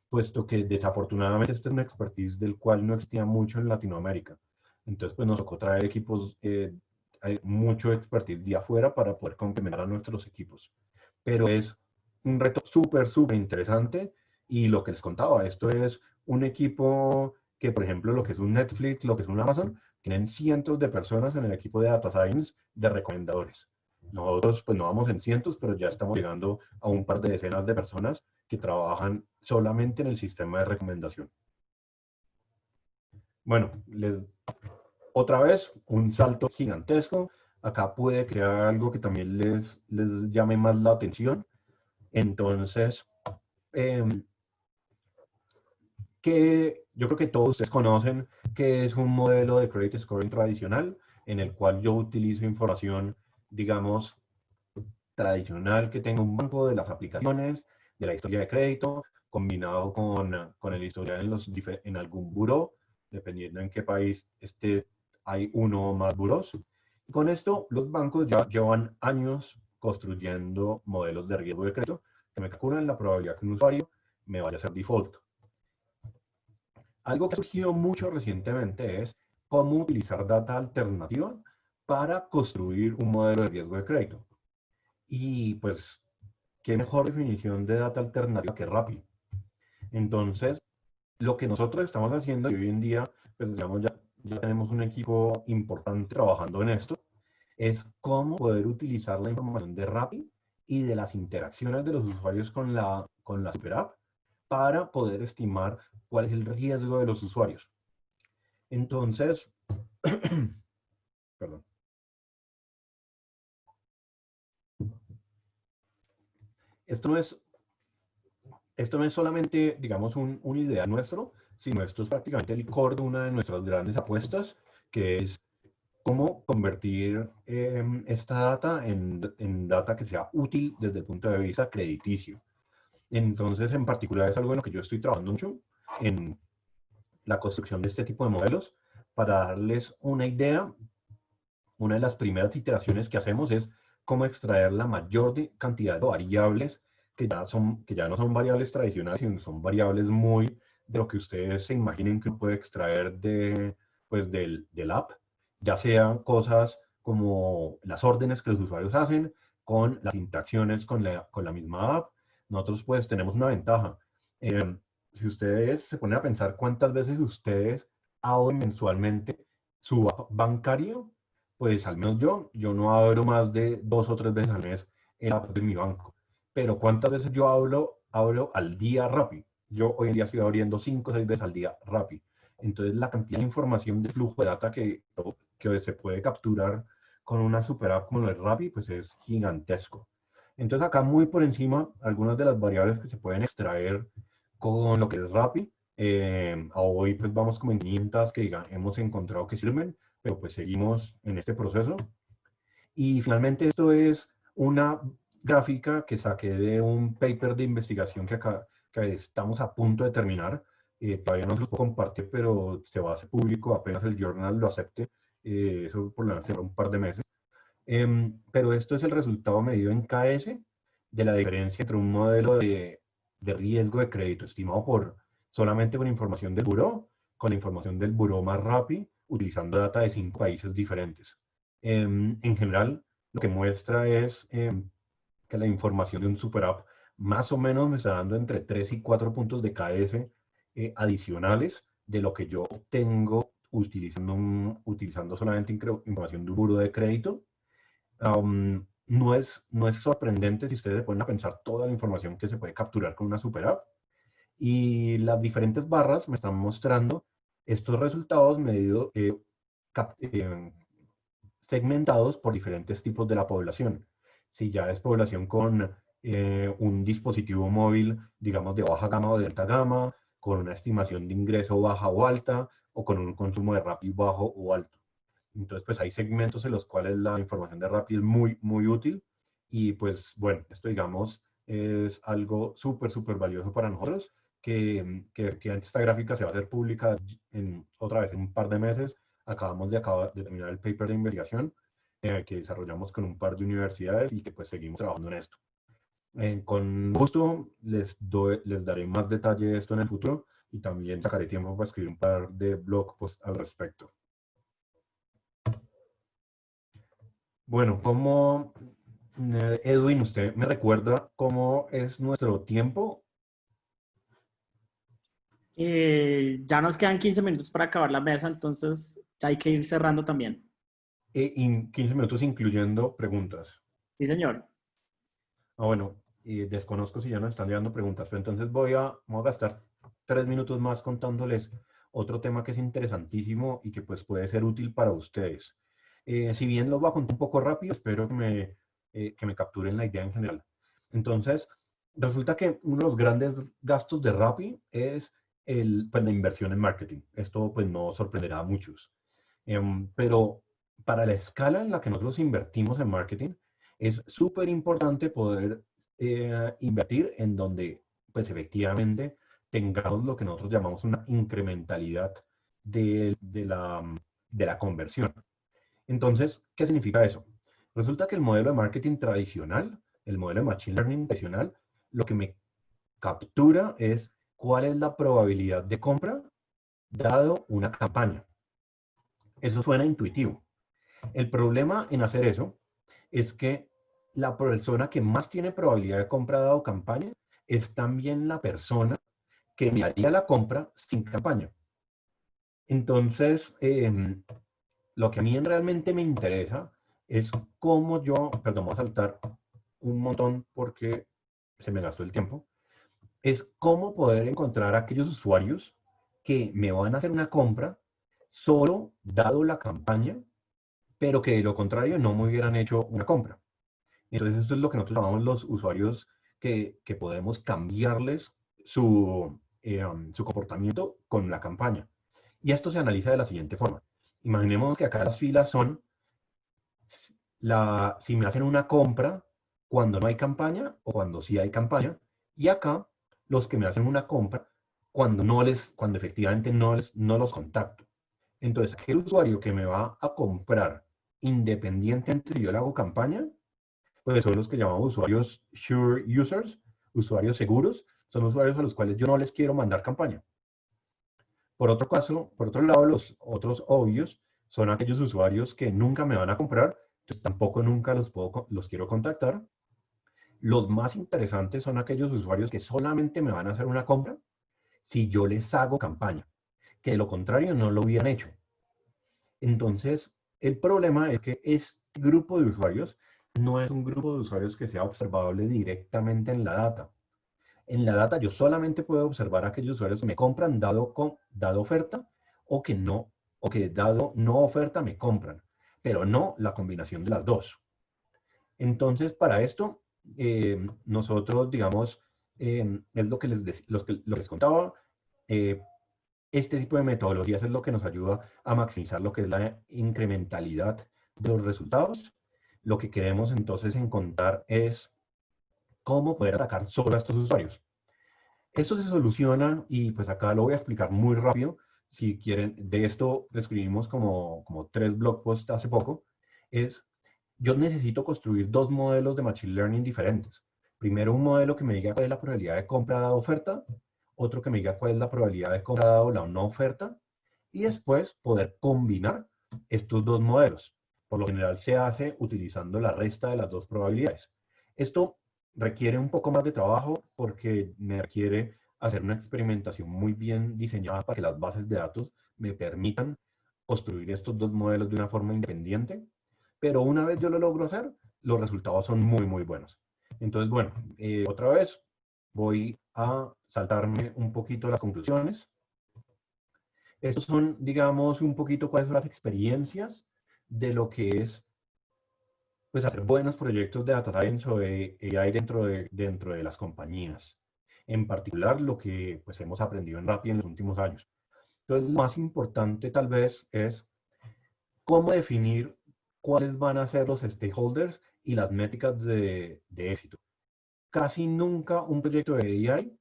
puesto que desafortunadamente esta es una expertise del cual no existía mucho en Latinoamérica. Entonces, pues nos tocó traer equipos, hay mucho expertise de afuera para poder complementar a nuestros equipos. Pero es un reto súper, súper interesante y lo que les contaba, esto es un equipo que, por ejemplo, lo que es un Netflix, lo que es un Amazon, tienen cientos de personas en el equipo de Data Science de recomendadores. Nosotros, pues no vamos en cientos, pero ya estamos llegando a un par de decenas de personas que trabajan solamente en el sistema de recomendación. Bueno, otra vez, un salto gigantesco. Acá puede crear algo que también les llame más la atención. Entonces, que yo creo que todos ustedes conocen que es un modelo de credit scoring tradicional en el cual yo utilizo información, digamos, tradicional que tenga un banco de las aplicaciones, de la historia de crédito, combinado con el historial en algún buró, dependiendo en qué país hay uno o más buros. Y con esto, los bancos ya llevan años construyendo modelos de riesgo de crédito que me calculan la probabilidad que un usuario me vaya a hacer default. Algo que ha surgido mucho recientemente es cómo utilizar data alternativa para construir un modelo de riesgo de crédito. Y pues, qué mejor definición de data alternativa que Rappi. Entonces, lo que nosotros estamos haciendo, y hoy en día, pues digamos, ya tenemos un equipo importante trabajando en esto, es cómo poder utilizar la información de Rappi y de las interacciones de los usuarios con la Super App para poder estimar cuál es el riesgo de los usuarios. Entonces, perdón. Esto no es, esto no es solamente, digamos, un ideal nuestro, sino esto es prácticamente el core de una de nuestras grandes apuestas, que es cómo convertir esta data en data que sea útil desde el punto de vista crediticio. Entonces, en particular, es algo en lo que yo estoy trabajando mucho en la construcción de este tipo de modelos. Para darles una idea, una de las primeras iteraciones que hacemos es cómo extraer la mayor cantidad de variables que ya no son variables tradicionales, sino son variables muy de lo que ustedes se imaginen que uno puede extraer pues del app, ya sean cosas como las órdenes que los usuarios hacen con las interacciones con la misma app. Nosotros pues tenemos una ventaja. Si ustedes se ponen a pensar cuántas veces ustedes abren mensualmente su app bancario, pues al menos yo no abro más de 2 o 3 veces al mes el app de mi banco. Pero ¿cuántas veces yo abro al día Rappi? Yo hoy en día estoy abriendo 5 o 6 veces al día Rappi. Entonces la cantidad de información de flujo de data que se puede capturar con una super app como lo de Rappi, pues es gigantesco. Entonces acá muy por encima, algunas de las variables que se pueden extraer con lo que es Rappi. Hoy pues vamos como en 500 que hemos encontrado que sirven, pero pues seguimos en este proceso. Y finalmente esto es una gráfica que saqué de un paper de investigación que estamos a punto de terminar. Todavía no se lo puedo compartir, pero se va a hacer público apenas el journal lo acepte. Eso por lo menos un par de meses. Pero esto es el resultado medido en KS de la diferencia entre un modelo de riesgo de crédito estimado solamente con información del buró, con la información del buró más rápido, utilizando data de 5 países diferentes. En general, lo que muestra es que la información de un super app más o menos me está dando entre 3 y 4 puntos de KS adicionales de lo que yo obtengo utilizando solamente información de un buró de crédito. No es sorprendente si ustedes se ponen a pensar toda la información que se puede capturar con una super app. Y las diferentes barras me están mostrando estos resultados medidos, segmentados por diferentes tipos de la población. Si ya es población con un dispositivo móvil, digamos, de baja gama o de alta gama, con una estimación de ingreso baja o alta, o con un consumo de Rappi bajo o alto. Entonces, pues hay segmentos en los cuales la información de Rappi es muy, muy útil. Y pues, bueno, esto, digamos, es algo súper, súper valioso para nosotros, que esta gráfica se va a hacer pública otra vez en un par de meses acabamos de terminar el paper de investigación que desarrollamos con un par de universidades y que pues seguimos trabajando en esto. Con gusto les daré más detalle de esto en el futuro y también sacaré tiempo para escribir un par de blog posts al respecto. Bueno, Edwin, ¿usted me recuerda cómo es nuestro tiempo? Ya nos quedan 15 minutos para acabar la mesa, entonces ya hay que ir cerrando también. 15 minutos incluyendo preguntas. Sí, señor. Bueno, desconozco si ya nos están llegando preguntas, pero entonces voy a gastar 3 minutos más contándoles otro tema que es interesantísimo y que pues puede ser útil para ustedes. Si bien lo voy a contar un poco rápido, espero que me capturen la idea en general. Entonces, resulta que uno de los grandes gastos de Rappi es pues, la inversión en marketing. Esto pues no sorprenderá a muchos. Pero para la escala en la que nosotros invertimos en marketing, es súper importante poder invertir en donde, pues efectivamente, tengamos lo que nosotros llamamos una incrementalidad de la conversión. Entonces, ¿qué significa eso? Resulta que el modelo de marketing tradicional, el modelo de machine learning tradicional, lo que me captura es cuál es la probabilidad de compra dado una campaña. Eso suena intuitivo. El problema en hacer eso es que la persona que más tiene probabilidad de compra dado campaña es también la persona que me haría la compra sin campaña. Entonces, lo que a mí realmente me interesa es cómo perdón, voy a saltar un montón porque se me gastó el tiempo, es cómo poder encontrar a aquellos usuarios que me van a hacer una compra solo dado la campaña, pero que de lo contrario no me hubieran hecho una compra. Entonces, esto es lo que nosotros llamamos los usuarios que podemos cambiarles su comportamiento con la campaña. Y esto se analiza de la siguiente forma. Imaginemos que acá las filas son si me hacen una compra cuando no hay campaña o cuando sí hay campaña. Y acá los que me hacen una compra cuando efectivamente no los contacto. Entonces, aquel usuario que me va a comprar independientemente si yo le hago campaña, pues son los que llamamos usuarios sure users, usuarios seguros, son usuarios a los cuales yo no les quiero mandar campaña. Por otro lado, los otros obvios son aquellos usuarios que nunca me van a comprar, entonces tampoco nunca los quiero contactar. Los más interesantes son aquellos usuarios que solamente me van a hacer una compra si yo les hago campaña, que de lo contrario no lo hubieran hecho. Entonces, el problema es que este grupo de usuarios no es un grupo de usuarios que sea observable directamente en la data. En la data yo solamente puedo observar a aquellos usuarios que me compran dado oferta o que dado no oferta me compran, pero no la combinación de las dos. Entonces, para esto, nosotros, digamos, es lo que les contaba, este tipo de metodologías es lo que nos ayuda a maximizar lo que es la incrementalidad de los resultados. Lo que queremos entonces encontrar es cómo poder atacar solo a estos usuarios. Esto se soluciona y pues acá lo voy a explicar muy rápido. Si quieren, de esto escribimos como 3 blog posts hace poco. Yo necesito construir 2 modelos de Machine Learning diferentes. Primero un modelo que me diga cuál es la probabilidad de compra dada oferta, otro que me diga cuál es la probabilidad de compra dada la no oferta, y después poder combinar estos 2 modelos. Por lo general se hace utilizando la resta de las 2 probabilidades. Esto requiere un poco más de trabajo porque me requiere hacer una experimentación muy bien diseñada para que las bases de datos me permitan construir estos 2 modelos de una forma independiente, pero una vez yo lo logro hacer, los resultados son muy, muy buenos. Entonces, bueno, otra vez voy a saltarme un poquito las conclusiones. Estos son, digamos, un poquito cuáles son las experiencias de lo que es pues, hacer buenos proyectos de data science o de AI dentro de las compañías. En particular, lo que pues, hemos aprendido en Rappi en los últimos años. Entonces, lo más importante tal vez es cómo definir cuáles van a ser los stakeholders y las métricas de éxito. Casi nunca un proyecto de AI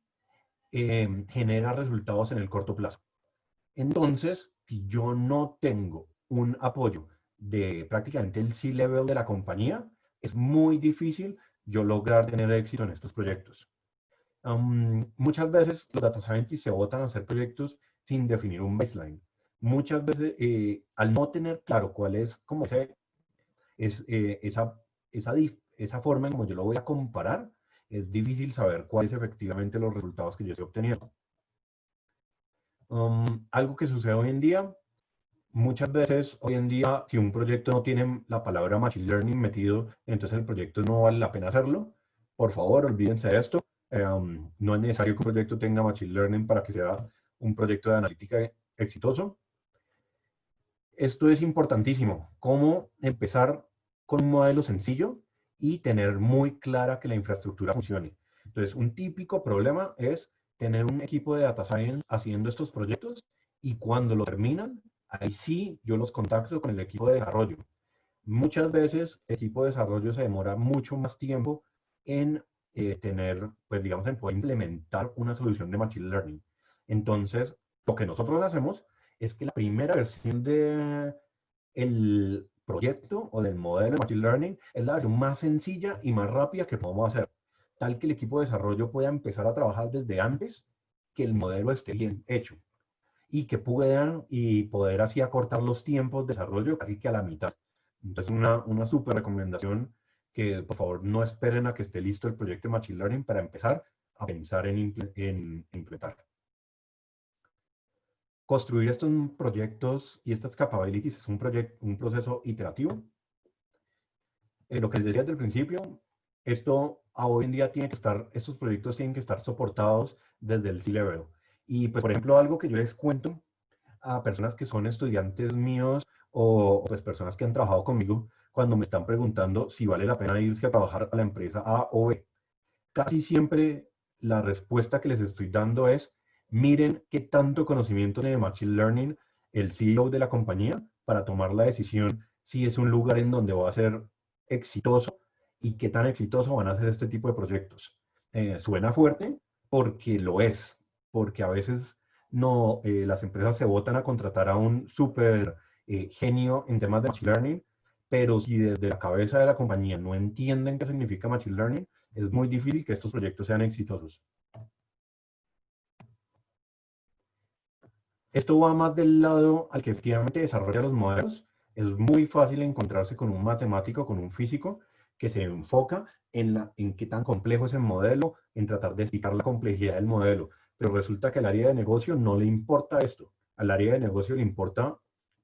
genera resultados en el corto plazo. Entonces, si yo no tengo un apoyo de prácticamente el C-level de la compañía, es muy difícil yo lograr tener éxito en estos proyectos. Muchas veces los data scientists se botan a hacer proyectos sin definir un baseline. Muchas veces, al no tener claro cuál es, como esa forma en como yo lo voy a comparar, es difícil saber cuáles efectivamente los resultados que yo estoy obteniendo. Algo que sucede hoy en día, muchas veces hoy en día, si un proyecto no tiene la palabra Machine Learning metido, entonces el proyecto no vale la pena hacerlo. Por favor, olvídense de esto. No es necesario que un proyecto tenga Machine Learning para que sea un proyecto de analítica exitoso. Esto es importantísimo. Cómo empezar con un modelo sencillo y tener muy clara que la infraestructura funcione. Entonces, un típico problema es tener un equipo de data science haciendo estos proyectos y cuando lo terminan, ahí sí yo los contacto con el equipo de desarrollo. Muchas veces el equipo de desarrollo se demora mucho más tiempo en tener, pues digamos, en poder implementar una solución de Machine Learning. Entonces, lo que nosotros hacemos es que la primera versión de el proyecto o del modelo de Machine Learning es la versión más sencilla y más rápida que podemos hacer, tal que el equipo de desarrollo pueda empezar a trabajar desde antes que el modelo esté bien hecho y que puedan y poder así acortar los tiempos de desarrollo casi que a la mitad. Entonces, una súper recomendación que por favor no esperen a que esté listo el proyecto de Machine Learning para empezar a pensar en implementar. Construir estos proyectos y estas capabilities es un proceso iterativo. Lo que les decía desde el principio, esto hoy en día estos proyectos tienen que estar soportados desde el C-Level. Y pues, por ejemplo, algo que yo les cuento a personas que son estudiantes míos o pues personas que han trabajado conmigo cuando me están preguntando si vale la pena irse a trabajar a la empresa A o B. Casi siempre la respuesta que les estoy dando es, miren qué tanto conocimiento tiene de Machine Learning el CEO de la compañía para tomar la decisión si es un lugar en donde va a ser exitoso y qué tan exitoso van a ser este tipo de proyectos. Suena fuerte porque lo es, porque a veces no, las empresas se botan a contratar a un súper genio en temas de Machine Learning, pero si desde la cabeza de la compañía no entienden qué significa Machine Learning, es muy difícil que estos proyectos sean exitosos. Esto va más del lado al que efectivamente desarrolla los modelos. Es muy fácil encontrarse con un matemático, con un físico, que se enfoca en qué tan complejo es el modelo, en tratar de explicar la complejidad del modelo. Pero resulta que al área de negocio no le importa esto. Al área de negocio le importa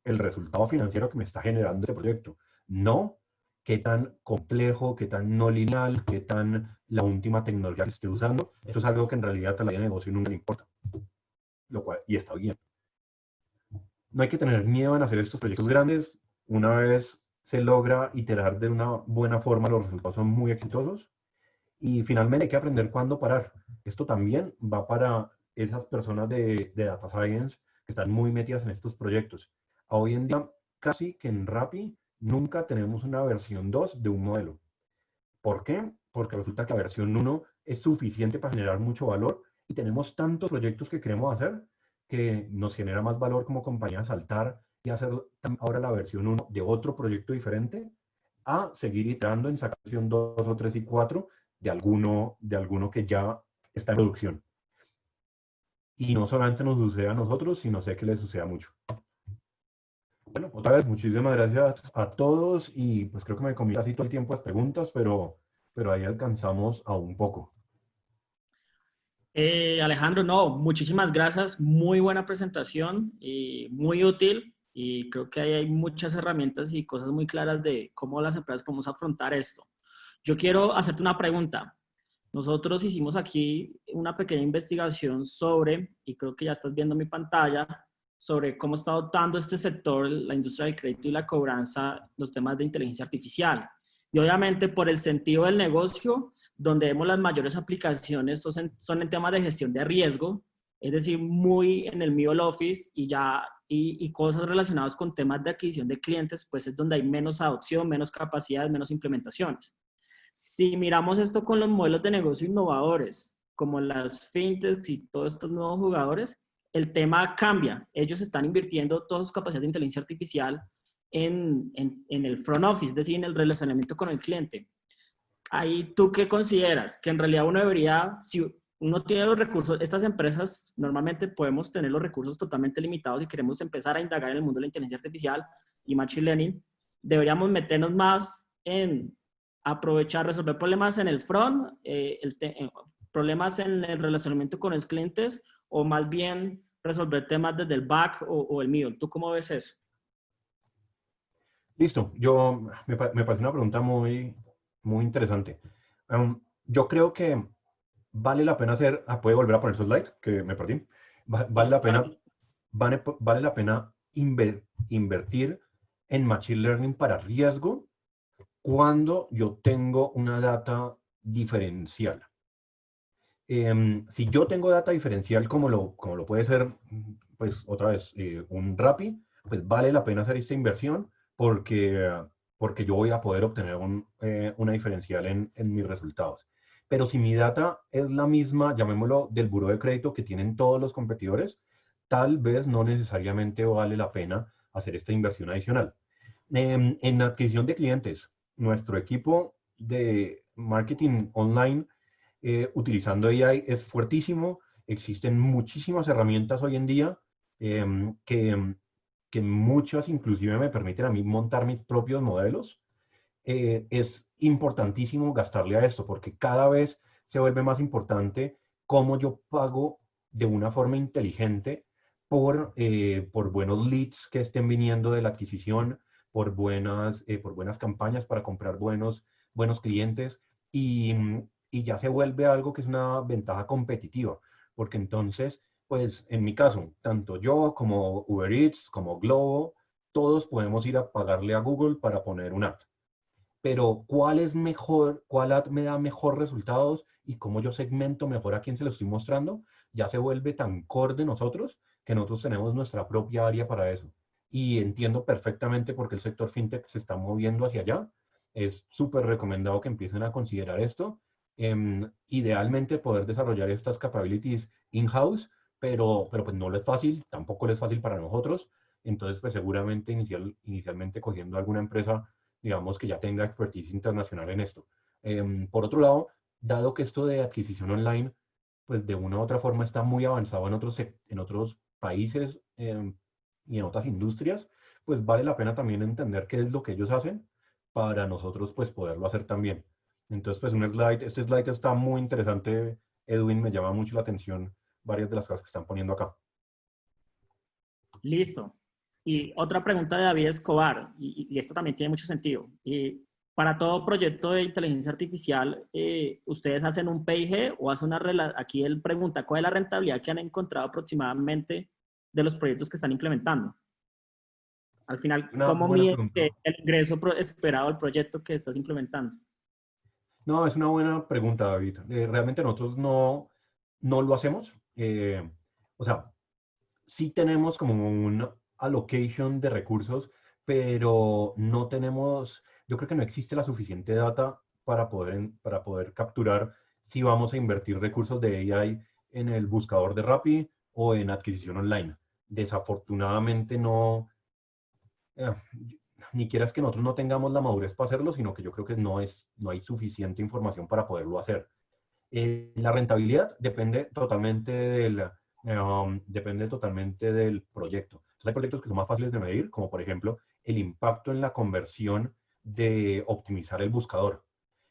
el resultado financiero que me está generando este proyecto. No qué tan complejo, qué tan no lineal, qué tan la última tecnología que esté usando. Eso es algo que en realidad al área de negocio nunca le importa. Lo cual, y está bien. No hay que tener miedo en hacer estos proyectos grandes. Una vez se logra iterar de una buena forma, los resultados son muy exitosos. Y finalmente hay que aprender cuándo parar. Esto también va para esas personas de Data Science que están muy metidas en estos proyectos. Hoy en día, casi que en Rappi, nunca tenemos una versión 2 de un modelo. ¿Por qué? Porque resulta que la versión 1 es suficiente para generar mucho valor y tenemos tantos proyectos que queremos hacer que nos genera más valor como compañía saltar y hacer ahora la versión 1 de otro proyecto diferente a seguir iterando en sacar versión 2 o 3 y 4 de alguno que ya está en producción. Y no solamente nos sucede a nosotros, sino sé que les sucede a mucho. Bueno, otra vez, muchísimas gracias a todos y pues creo que me comí casi todo el tiempo las preguntas, pero ahí alcanzamos a un poco. Alejandro, no, muchísimas gracias. Muy buena presentación y muy útil. Y creo que ahí hay muchas herramientas y cosas muy claras de cómo las empresas podemos afrontar esto. Yo quiero hacerte una pregunta. Nosotros hicimos aquí una pequeña investigación sobre, y creo que ya estás viendo mi pantalla, sobre cómo está adoptando este sector, la industria del crédito y la cobranza, los temas de inteligencia artificial. Y obviamente por el sentido del negocio, donde vemos las mayores aplicaciones son en temas de gestión de riesgo, es decir, muy en el middle office y cosas relacionadas con temas de adquisición de clientes, pues es donde hay menos adopción, menos capacidades, menos implementaciones. Si miramos esto con los modelos de negocio innovadores, como las fintechs y todos estos nuevos jugadores, el tema cambia. Ellos están invirtiendo todas sus capacidades de inteligencia artificial en el front office, es decir, en el relacionamiento con el cliente. Ahí, ¿tú qué consideras? Que en realidad uno debería, si uno tiene los recursos, estas empresas normalmente podemos tener los recursos totalmente limitados y queremos empezar a indagar en el mundo de la inteligencia artificial y machine learning, deberíamos meternos más en aprovechar, resolver problemas en el front, problemas en el relacionamiento con los clientes, o más bien resolver temas desde el back o el middle. ¿Tú cómo ves eso? Listo, me parece una pregunta muy, muy interesante. Yo creo que vale la pena hacer, puede volver a poner su slide, que me perdí. Vale Sí, la ahora pena, sí. vale la pena invertir en Machine Learning para riesgo cuando yo tengo una data diferencial. Si yo tengo data diferencial como lo puede ser, pues otra vez, un Rappi, pues vale la pena hacer esta inversión porque yo voy a poder obtener una diferencial en mis resultados. Pero si mi data es la misma, llamémoslo, del buró de crédito que tienen todos los competidores, tal vez no necesariamente vale la pena hacer esta inversión adicional. En adquisición de clientes, nuestro equipo de marketing online utilizando AI es fuertísimo. Existen muchísimas herramientas hoy en día que muchas inclusive me permiten a mí montar mis propios modelos. Es importantísimo gastarle a esto porque cada vez se vuelve más importante cómo yo pago de una forma inteligente por buenos leads que estén viniendo de la adquisición, por buenas campañas para comprar buenos clientes y, y ya se vuelve algo que es una ventaja competitiva, porque entonces, pues en mi caso, tanto yo como Uber Eats, como Globo, todos podemos ir a pagarle a Google para poner un ad, pero ¿cuál es mejor, cuál ad me da mejor resultados y cómo yo segmento mejor a quién se lo estoy mostrando? Ya se vuelve tan core de nosotros que nosotros tenemos nuestra propia área para eso. Y entiendo perfectamente por qué el sector fintech se está moviendo hacia allá. Es súper recomendado que empiecen a considerar esto. Idealmente poder desarrollar estas capabilities in-house, pero pues no lo es fácil, tampoco lo es fácil para nosotros. Entonces, pues seguramente inicialmente cogiendo alguna empresa digamos, que ya tenga expertise internacional en esto. Por otro lado, dado que esto de adquisición online, pues de una u otra forma está muy avanzado en otros países y en otras industrias, pues vale la pena también entender qué es lo que ellos hacen para nosotros pues poderlo hacer también. Entonces, pues este slide está muy interesante, Edwin, me llama mucho la atención varias de las cosas que están poniendo acá. Listo. Y otra pregunta de David Escobar, y esto también tiene mucho sentido. Para todo proyecto de inteligencia artificial, ¿ustedes hacen un P&G o hacen aquí él pregunta, ¿cuál es la rentabilidad que han encontrado aproximadamente de los proyectos que están implementando? Al final, Una ¿cómo buena miden pregunta. el ingreso esperado del proyecto que estás implementando? No, es una buena pregunta, David. Realmente nosotros no lo hacemos. O sea, sí tenemos como un allocation de recursos, pero no tenemos, yo creo que no existe la suficiente data para poder capturar si vamos a invertir recursos de AI en el buscador de Rappi o en adquisición online. Desafortunadamente no, eh, ni quieras que nosotros no tengamos la madurez para hacerlo, sino que yo creo que no hay suficiente información para poderlo hacer. La rentabilidad depende totalmente del proyecto. Entonces, hay proyectos que son más fáciles de medir, como por ejemplo el impacto en la conversión de optimizar el buscador.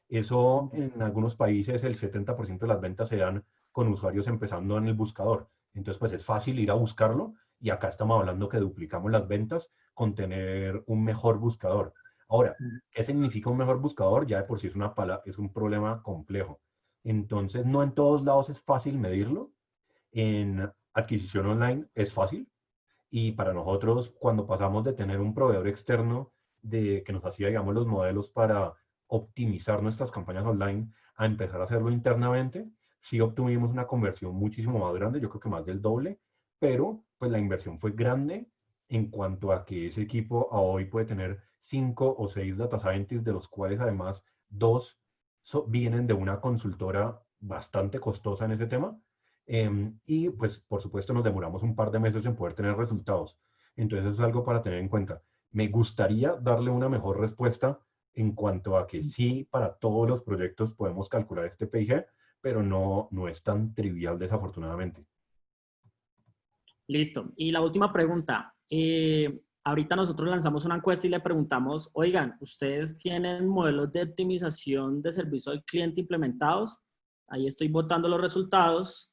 Eso en algunos países el 70% de las ventas se dan con usuarios empezando en el buscador. Entonces, pues es fácil ir a buscarlo y acá estamos hablando que duplicamos las ventas con tener un mejor buscador. Ahora, ¿qué significa un mejor buscador? Ya de por sí es un problema complejo. Entonces, no en todos lados es fácil medirlo. En adquisición online es fácil. Y para nosotros, cuando pasamos de tener un proveedor externo que nos hacía, digamos, los modelos para optimizar nuestras campañas online, a empezar a hacerlo internamente, sí obtuvimos una conversión muchísimo más grande, yo creo que más del doble, pero pues la inversión fue grande en cuanto a que ese equipo a hoy puede tener 5 o 6 data scientists, de los cuales además 2 vienen de una consultora bastante costosa en ese tema. Y pues por supuesto nos demoramos un par de meses en poder tener resultados. Entonces eso es algo para tener en cuenta. Me gustaría darle una mejor respuesta en cuanto a que sí, para todos los proyectos podemos calcular este PIG, pero no es tan trivial desafortunadamente. Listo. Y la última pregunta. Ahorita nosotros lanzamos una encuesta y le preguntamos, oigan, ¿ustedes tienen modelos de optimización de servicio al cliente implementados? Ahí estoy votando los resultados.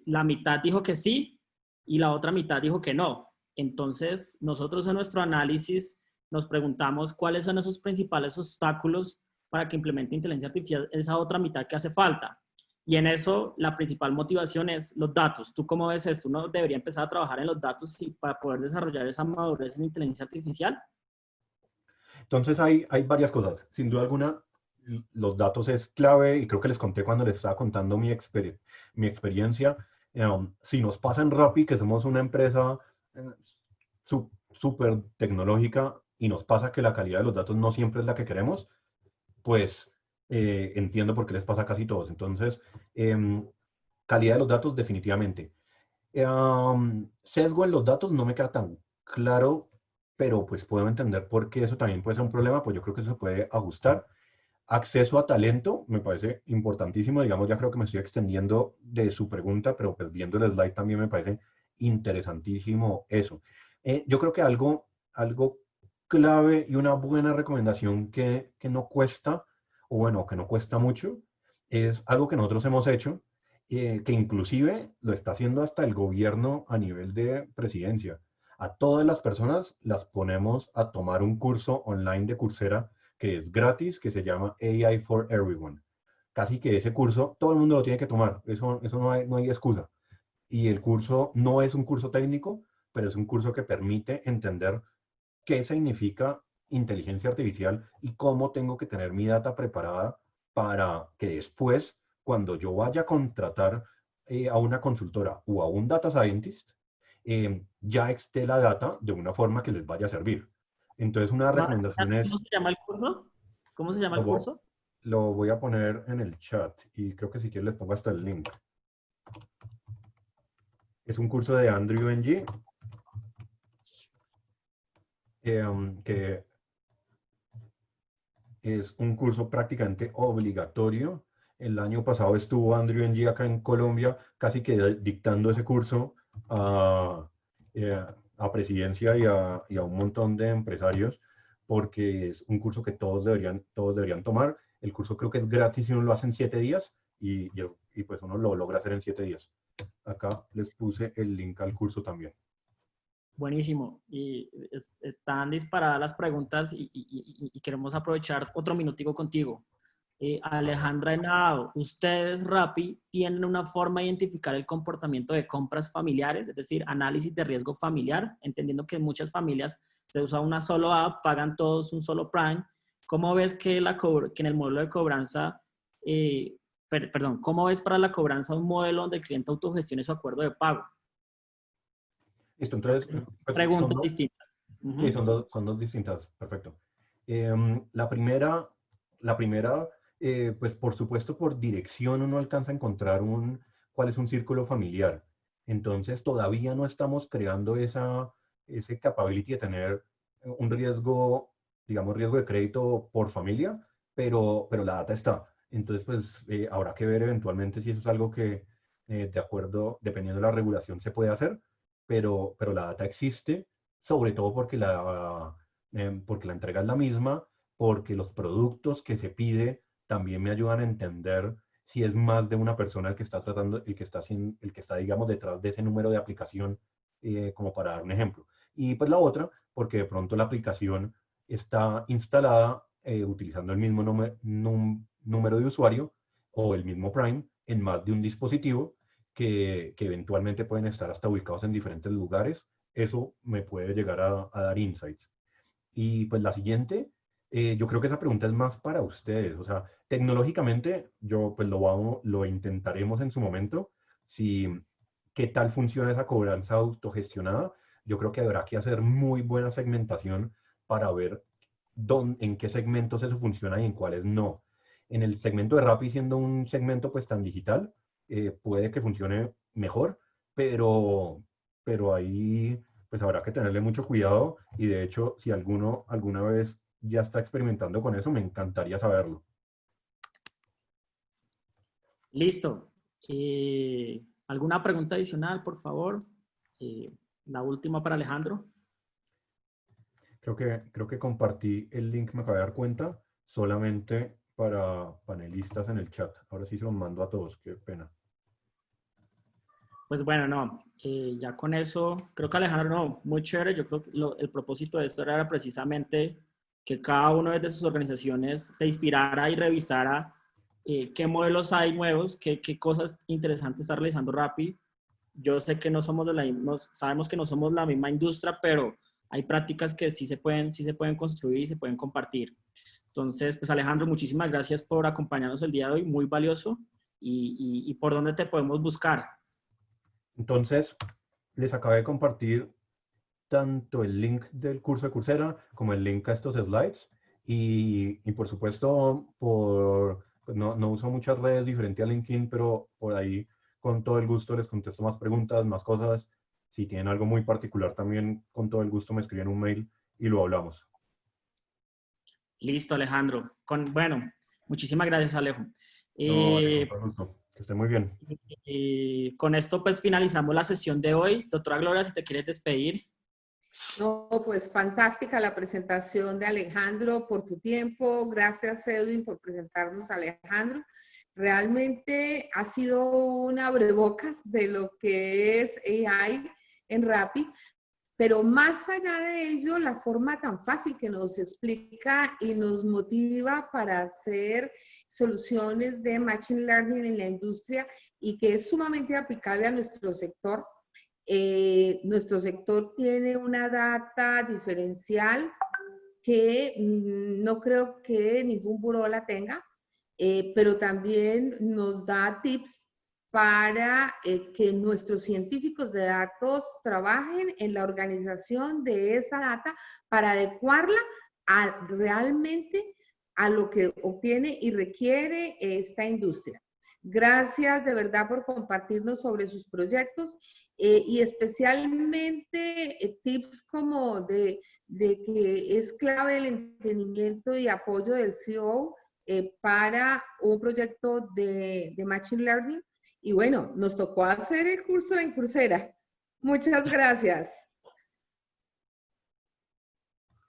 La mitad dijo que sí y la otra mitad dijo que no. Entonces, nosotros en nuestro análisis nos preguntamos cuáles son esos principales obstáculos para que implemente inteligencia artificial esa otra mitad que hace falta. Y en eso la principal motivación es los datos. ¿Tú cómo ves esto? ¿Uno debería empezar a trabajar en los datos y para poder desarrollar esa madurez en inteligencia artificial? Entonces hay varias cosas. Sin duda alguna, los datos es clave y creo que les conté cuando les estaba contando mi experiencia. Si nos pasa en Rappi, que somos una empresa súper tecnológica y nos pasa que la calidad de los datos no siempre es la que queremos, pues entiendo por qué les pasa a casi todos. Entonces, calidad de los datos definitivamente. Sesgo en los datos no me queda tan claro, pero pues puedo entender por qué eso también puede ser un problema, pues yo creo que eso se puede ajustar. Acceso a talento me parece importantísimo, digamos, ya creo que me estoy extendiendo de su pregunta, pero pues viendo el slide también me parece interesantísimo eso. Yo creo que algo clave y una buena recomendación que no cuesta, o bueno, que no cuesta mucho, es algo que nosotros hemos hecho, que inclusive lo está haciendo hasta el gobierno a nivel de presidencia. A todas las personas las ponemos a tomar un curso online de Coursera que es gratis, que se llama AI for Everyone. Casi que ese curso todo el mundo lo tiene que tomar, eso no hay excusa. Y el curso no es un curso técnico, pero es un curso que permite entender qué significa inteligencia artificial y cómo tengo que tener mi data preparada para que después, cuando yo vaya a contratar a una consultora o a un data scientist, ya esté la data de una forma que les vaya a servir. Entonces, una recomendación ¿Cómo es, se llama el curso? ¿Cómo se llama el lo, curso? lo voy a poner en el chat y creo que si quieres les pongo hasta el link. Es un curso de Andrew Ng, que es un curso prácticamente obligatorio. El año pasado estuvo Andrew Ng acá en Colombia, casi que dictando ese curso a, a presidencia y a un montón de empresarios, porque es un curso que todos deberían tomar. El curso creo que es gratis si uno lo hace en 7 días y pues uno lo logra hacer en 7 días. Acá les puse el link al curso también. Buenísimo. Y están disparadas las preguntas y queremos aprovechar otro minutico contigo. Alejandra Henao, ¿ustedes, Rappi, tienen una forma de identificar el comportamiento de compras familiares? Es decir, análisis de riesgo familiar, entendiendo que en muchas familias se usa una solo app, pagan todos un solo Prime. ¿Cómo ves que en el modelo de cobranza, perdón, cómo ves para la cobranza un modelo donde el cliente autogestione su acuerdo de pago? Listo, Creo entonces, que son pues, preguntas distintas. sí, Ujú. son dos distintas, perfecto. La primera, pues por supuesto por dirección uno alcanza a encontrar cuál es un círculo familiar. Entonces todavía no estamos creando ese capability de tener un riesgo, digamos, riesgo de crédito por familia, pero la data está. Entonces, pues habrá que ver eventualmente si eso es algo que, de acuerdo, dependiendo de la regulación, se puede hacer, pero la data existe, sobre todo porque la entrega es la misma, porque los productos que se pide también me ayudan a entender si es más de una persona el que está tratando, el que está, digamos, detrás de ese número de aplicación, como para dar un ejemplo. Y pues la otra, porque de pronto la aplicación está instalada utilizando el mismo número de usuario o el mismo Prime en más de un dispositivo que eventualmente pueden estar hasta ubicados en diferentes lugares. Eso me puede llegar a dar insights. Y pues la siguiente, yo creo que esa pregunta es más para ustedes. O sea, tecnológicamente, yo pues lo intentaremos en su momento. Si, ¿qué tal funciona esa cobranza autogestionada? Yo creo que habrá que hacer muy buena segmentación para ver en qué segmentos eso funciona y en cuáles no. En el segmento de Rappi, siendo un segmento pues tan digital, puede que funcione mejor, pero ahí pues habrá que tenerle mucho cuidado y de hecho si alguno alguna vez ya está experimentando con eso, me encantaría saberlo. Listo. ¿Alguna pregunta adicional, por favor? La última para Alejandro. Creo que compartí el link, me acabo de dar cuenta, solamente para panelistas en el chat. Ahora sí se los mando a todos, qué pena. Pues bueno, no, ya con eso, creo que Alejandro, no, muy chévere. Yo creo que el propósito de esto era precisamente que cada uno de sus organizaciones se inspirara y revisara qué modelos hay nuevos, qué cosas interesantes está realizando Rappi. Yo sé que no somos sabemos que no somos la misma industria, pero hay prácticas que sí se pueden construir y se pueden compartir. Entonces, pues Alejandro, muchísimas gracias por acompañarnos el día de hoy, muy valioso. ¿Y por dónde te podemos buscar? Entonces, les acabé de compartir tanto el link del curso de Coursera como el link a estos slides. Y por supuesto, no uso muchas redes diferentes a LinkedIn, pero por ahí con todo el gusto les contesto más preguntas, más cosas. Si tienen algo muy particular también, con todo el gusto me escriben un mail y lo hablamos. Listo, Alejandro. Bueno, muchísimas gracias, Alejo. No, con todo gusto. Que esté muy bien. Con esto pues finalizamos la sesión de hoy. Doctora Gloria, si te quieres despedir. No, pues fantástica la presentación de Alejandro, por tu tiempo. Gracias, Edwin, por presentarnos a Alejandro. Realmente ha sido un abrebocas de lo que es AI en Rappi, pero más allá de ello, la forma tan fácil que nos explica y nos motiva para hacer soluciones de Machine Learning en la industria y que es sumamente aplicable a nuestro sector. Nuestro sector tiene una data diferencial que no creo que ningún buró la tenga, pero también nos da tips para que nuestros científicos de datos trabajen en la organización de esa data para adecuarla realmente a lo que obtiene y requiere esta industria. Gracias de verdad por compartirnos sobre sus proyectos y especialmente tips como de que es clave el entendimiento y apoyo del CEO para un proyecto de Machine Learning. Y bueno, nos tocó hacer el curso en Coursera. Muchas gracias.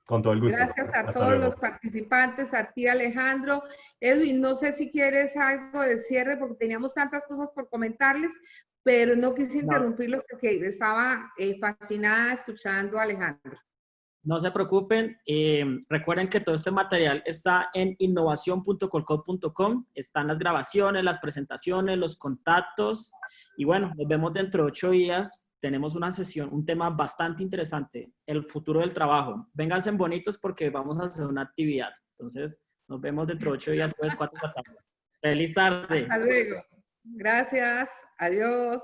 Con todo el gusto. Gracias a Hasta todos luego. los participantes, a ti Alejandro. Edwin, no sé si quieres algo de cierre porque teníamos tantas cosas por comentarles, pero no quise interrumpirlo porque estaba fascinada escuchando a Alejandro. No se preocupen, recuerden que todo este material está en innovación.colcode.com, están las grabaciones, las presentaciones, los contactos y bueno, nos vemos dentro de 8 días. Tenemos una sesión, un tema bastante interesante, el futuro del trabajo. Vénganse bonitos porque vamos a hacer una actividad. Entonces, nos vemos dentro de 8 días, jueves 4 de la tarde. Feliz tarde. Hasta luego. Gracias. Adiós.